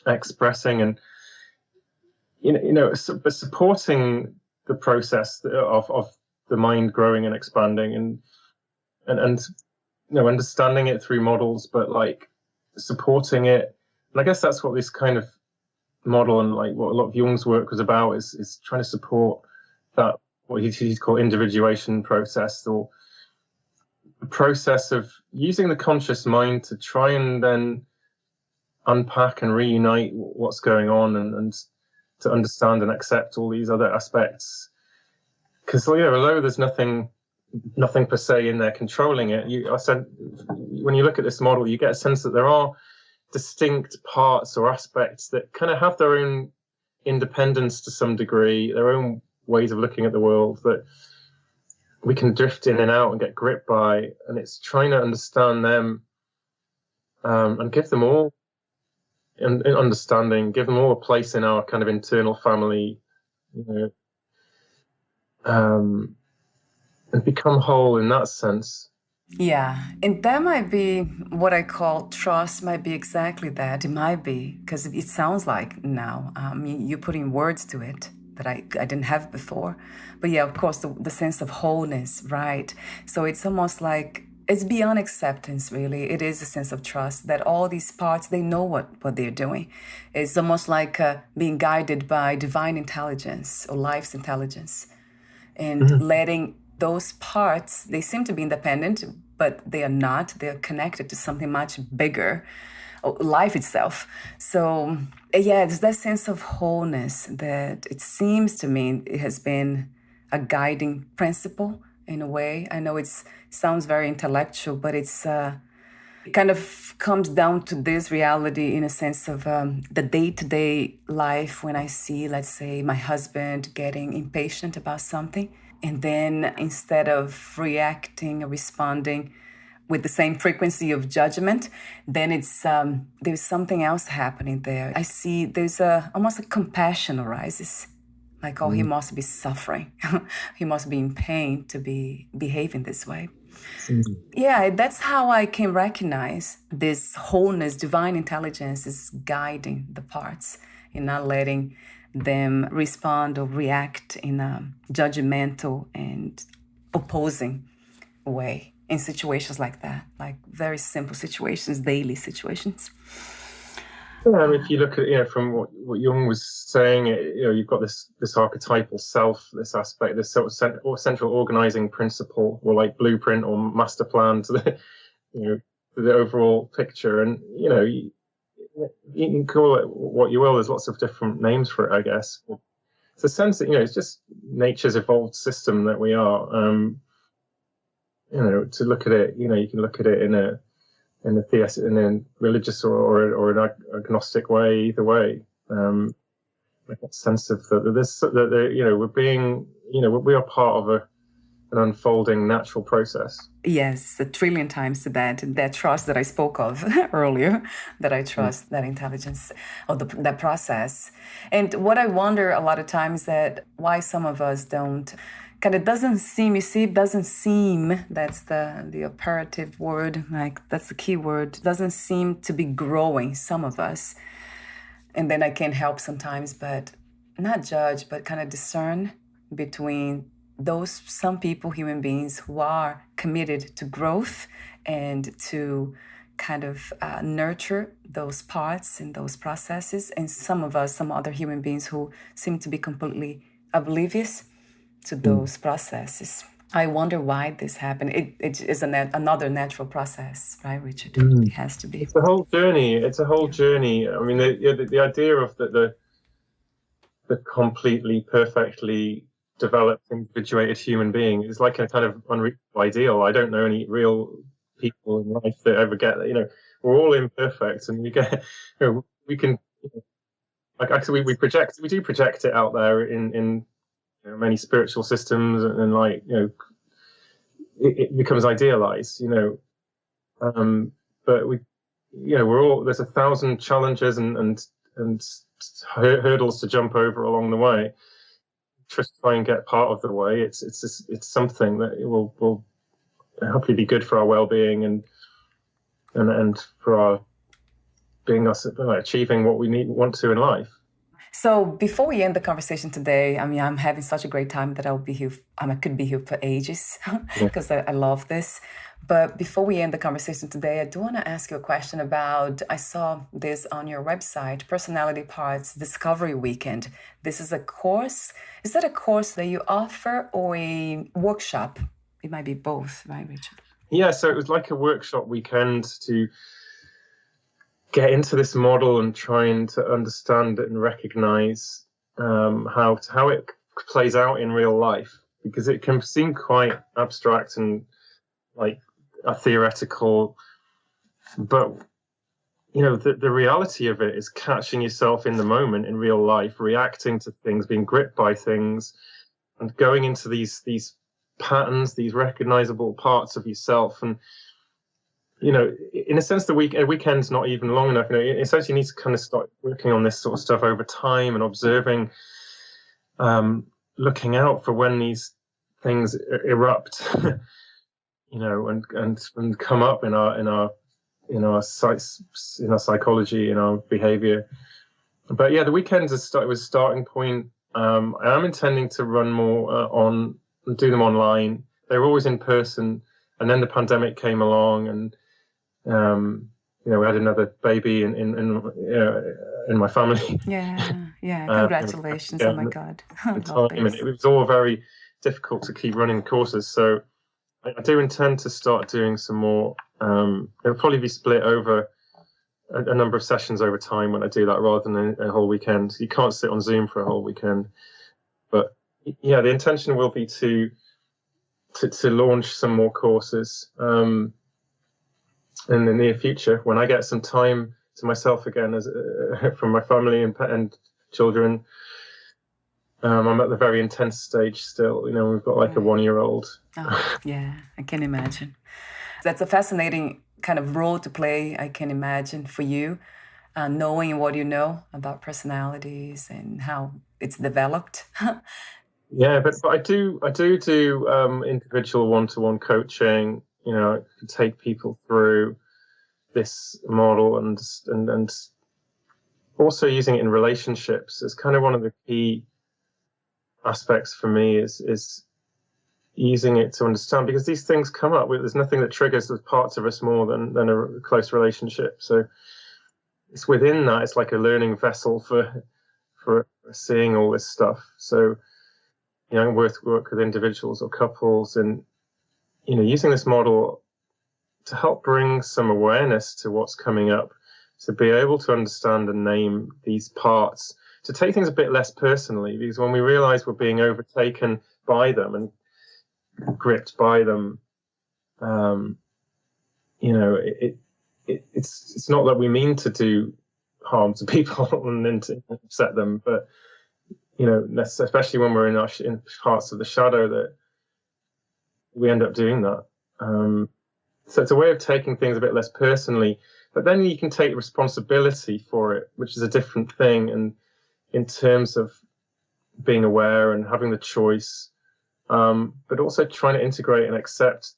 expressing and but supporting the process of the mind growing and expanding and understanding it through models, but like supporting it. And I guess that's what this kind of model and like what a lot of Jung's work was about, is trying to support that, what he'd call individuation process, or the process of using the conscious mind to try and then unpack and reunite what's going on and to understand and accept all these other aspects. Because although there's nothing per se in there controlling it, I said when you look at this model, you get a sense that there are distinct parts or aspects that kind of have their own independence to some degree, their own ways of looking at the world that we can drift in and out and get gripped by, and it's trying to understand them and give them all in understanding, give them all a place in our kind of internal family, and become whole in that sense. Yeah, and that might be what I call trust, might be exactly that. It might be, because it sounds like now, you're putting words to it that I didn't have before. But yeah, of course, the sense of wholeness, right? So it's almost like, it's beyond acceptance, really. It is a sense of trust that all these parts, they know what they're doing. It's almost like being guided by divine intelligence or life's intelligence, and letting those parts, they seem to be independent, but they are not. They're connected to something much bigger, life itself. So yeah, it's that sense of wholeness that it seems to me it has been a guiding principle in a way. I know it sounds very intellectual, but it kind of comes down to this reality in a sense of the day-to-day life when I see, let's say, my husband getting impatient about something. And then instead of reacting or responding with the same frequency of judgment, then it's there's something else happening there. I see there's almost a compassion arises. Like, oh, he must be suffering. He must be in pain to be behaving this way. Yeah, that's how I can recognize this wholeness, divine intelligence is guiding the parts and not letting them respond or react in a judgmental and opposing way in situations like that, like very simple situations, daily situations. Yeah, if you look at from what Jung was saying, you've got this archetypal self, this aspect, this sort of central organizing principle, or like blueprint or master plan to the the overall picture, and you can call it what you will. There's lots of different names for it, I guess. It's a sense that, it's just nature's evolved system that we are. To look at it, you can look at it in a religious or an agnostic way, either way. That sense of we are part of an unfolding natural process. Yes, a trillion times to that trust that I spoke of earlier, that I trust that intelligence or that process. And what I wonder a lot of times that why some of us don't, it doesn't seem, that's the operative word, like that's the key word, doesn't seem to be growing, some of us. And then I can't help sometimes, but not judge, but kind of discern between some people, human beings, who are committed to growth and to kind of nurture those parts and those processes. And some other human beings who seem to be completely oblivious to those processes. I wonder why this happened. It is another natural process, right, Richard? It has to be. It's a whole journey. Journey. I mean, the idea of the completely, perfectly developed, individuated human being is like a kind of unreachable ideal. I don't know any real people in life that ever get that. We're all imperfect, and we we can, like, actually we do project it out there in many spiritual systems, and like, it becomes idealized, but we're all, there's 1,000 challenges and hurdles to jump over along the way. Just try and get part of the way. It's something that will hopefully be good for our well-being and for our being us, achieving what we want to in life. So before we end the conversation today, I mean, I'm having such a great time that I could be here for ages because I love this. But before we end the conversation today, I do want to ask you a question about, I saw this on your website, Personality Parts Discovery Weekend. This is a course. Is that a course that you offer or a workshop? It might be both, right, Richard? Yeah, so it was like a workshop weekend to get into this model and trying to understand it and recognize how it plays out in real life, because it can seem quite abstract and like a theoretical, but the reality of it is catching yourself in the moment in real life, reacting to things, being gripped by things, and going into these patterns, these recognizable parts of yourself. And in a sense, a weekend's not even long enough. Essentially, you need to kind of start working on this sort of stuff over time and observing, looking out for when these things erupt, and come up in our psychology, in our behavior. But yeah, the weekends was a starting point. I am intending to run more do them online. They were always in person, and then the pandemic came along, and we had another baby in my family. Yeah. Congratulations! Oh my God! And it was all very difficult to keep running courses. So I do intend to start doing some more. It'll probably be split over a number of sessions over time when I do that, rather than a whole weekend. You can't sit on Zoom for a whole weekend. But yeah, the intention will be to launch some more courses in the near future, when I get some time to myself again, from my family and children. I'm at the very intense stage still. We've got like a 1-year-old. Oh, yeah, I can imagine. That's a fascinating kind of role to play, I can imagine, for you, knowing what you know about personalities and how it's developed. Yeah, but I do individual one-to-one coaching. To take people through this model and also using it in relationships. It's kind of one of the key aspects for me is using it to understand, because these things come up. There's nothing that triggers the parts of us more than a close relationship. So it's within that. It's like a learning vessel for seeing all this stuff. So I work with individuals or couples, and using this model to help bring some awareness to what's coming up, to be able to understand and name these parts, to take things a bit less personally, because when we realize we're being overtaken by them and gripped by them, it's not that we mean to do harm to people and then to upset them, but especially when we're in parts of the shadow, that we end up doing that. So it's a way of taking things a bit less personally, but then you can take responsibility for it, which is a different thing. And in terms of being aware and having the choice, but also trying to integrate and accept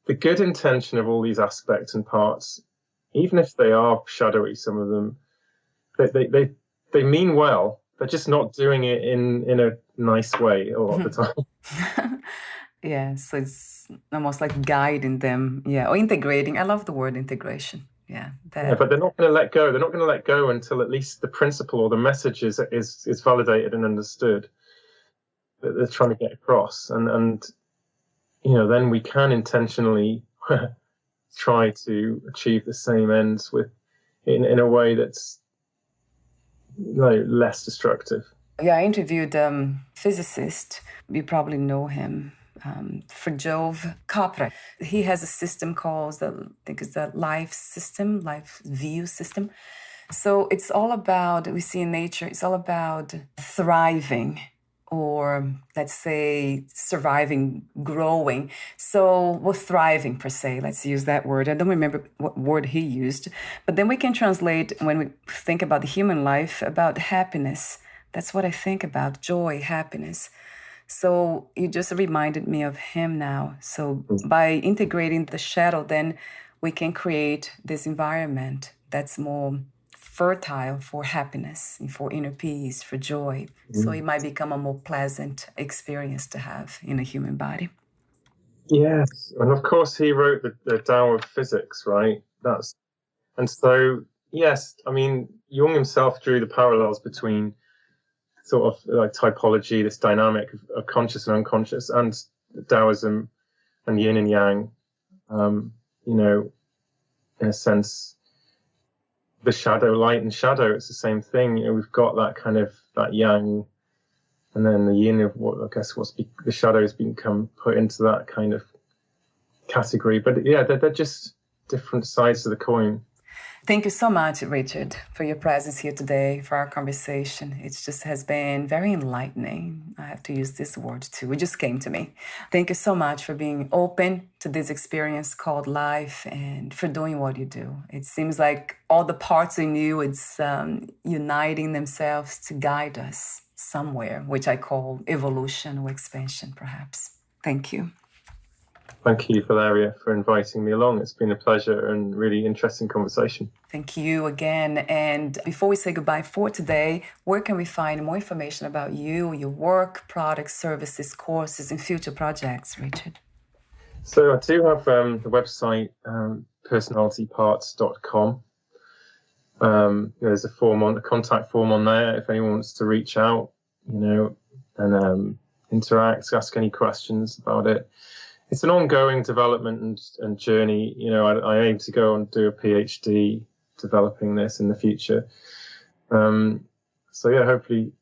the good intention of all these aspects and parts, even if they are shadowy, some of them, they mean well. They're just not doing it in a nice way a lot of the time. Yeah, so it's almost like guiding them, or integrating. I love the word integration. Yeah, but they're not going to let go. They're not going to let go until at least the principle or the message is validated and understood that they're trying to get across. And then we can intentionally try to achieve the same ends in a way that's less destructive. Yeah, I interviewed a physicist. You probably know him. Frjov Capra. He has a system called, I think it's the life view system. So it's all about, we see in nature, it's all about thriving, or let's say surviving, growing. So we're thriving per se, let's use that word. I don't remember what word he used, but then we can translate, when we think about the human life, about happiness. That's what I think about, joy, happiness. So you just reminded me of him now. So by integrating the shadow, then we can create this environment that's more fertile for happiness, for inner peace, for joy. So it might become a more pleasant experience to have in a human body. Yes, and of course he wrote the Tao of Physics, right? And so yes, I mean, Jung himself drew the parallels between sort of like typology, this dynamic of conscious and unconscious, and Taoism and yin and yang. In a sense, the shadow, light and shadow, it's the same thing. We've got that kind of that yang, and then the yin of the shadow has become put into that kind of category. But yeah, they're just different sides of the coin. Thank you so much, Richard, for your presence here today, for our conversation. It just has been very enlightening. I have to use this word too. It just came to me. Thank you so much for being open to this experience called life and for doing what you do. It seems like all the parts in you, it's uniting themselves to guide us somewhere, which I call evolution or expansion, perhaps. Thank you. Thank you, Valeria, for inviting me along. It's been a pleasure and really interesting conversation. Thank you again. And before we say goodbye for today, where can we find more information about you, your work, products, services, courses, and future projects, Richard? So I do have the website, personalityparts.com. There's a contact form on there if anyone wants to reach out, and interact, ask any questions about it. It's an ongoing development and journey. I aim to go and do a PhD developing this in the future. Hopefully,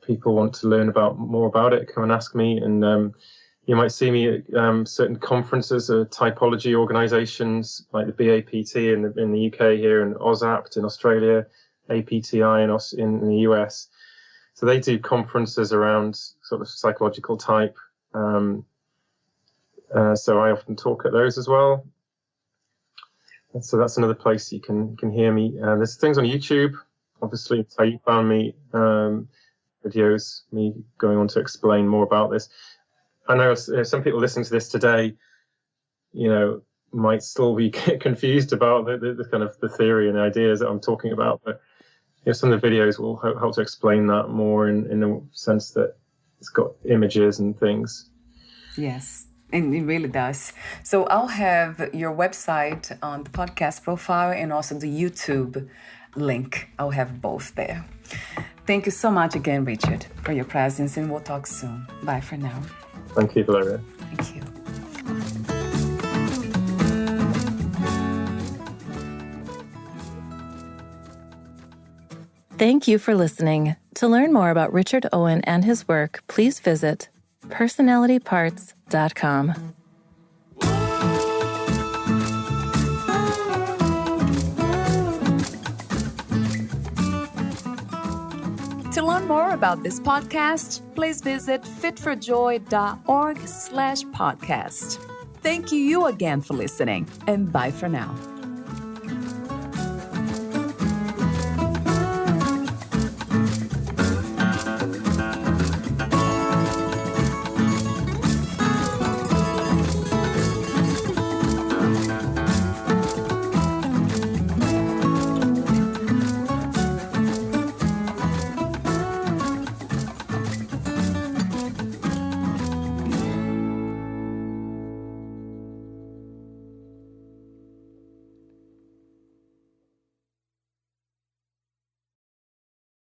people want to learn more about it, come and ask me. And you might see me at certain conferences or typology organizations like the BAPT in the UK here, and OSAPT in Australia, APTI in the US. So they do conferences around sort of psychological type. So I often talk at those as well. And so that's another place you can hear me. There's things on YouTube. Obviously, it's how you found me. Videos, me going on to explain more about this. I know some people listening to this today, might still be confused about the kind of the theory and the ideas that I'm talking about. But some of the videos will help to explain that more in a sense that it's got images and things. Yes. And it really does. So I'll have your website on the podcast profile and also the YouTube link. I'll have both there. Thank you so much again, Richard, for your presence, and we'll talk soon. Bye for now. Thank you, Valeria. Thank you. Thank you for listening. To learn more about Richard Owen and his work, please visit personalityparts.com. To learn more about this podcast, please visit fitforjoy.org/podcast. Thank you again for listening, and bye for now.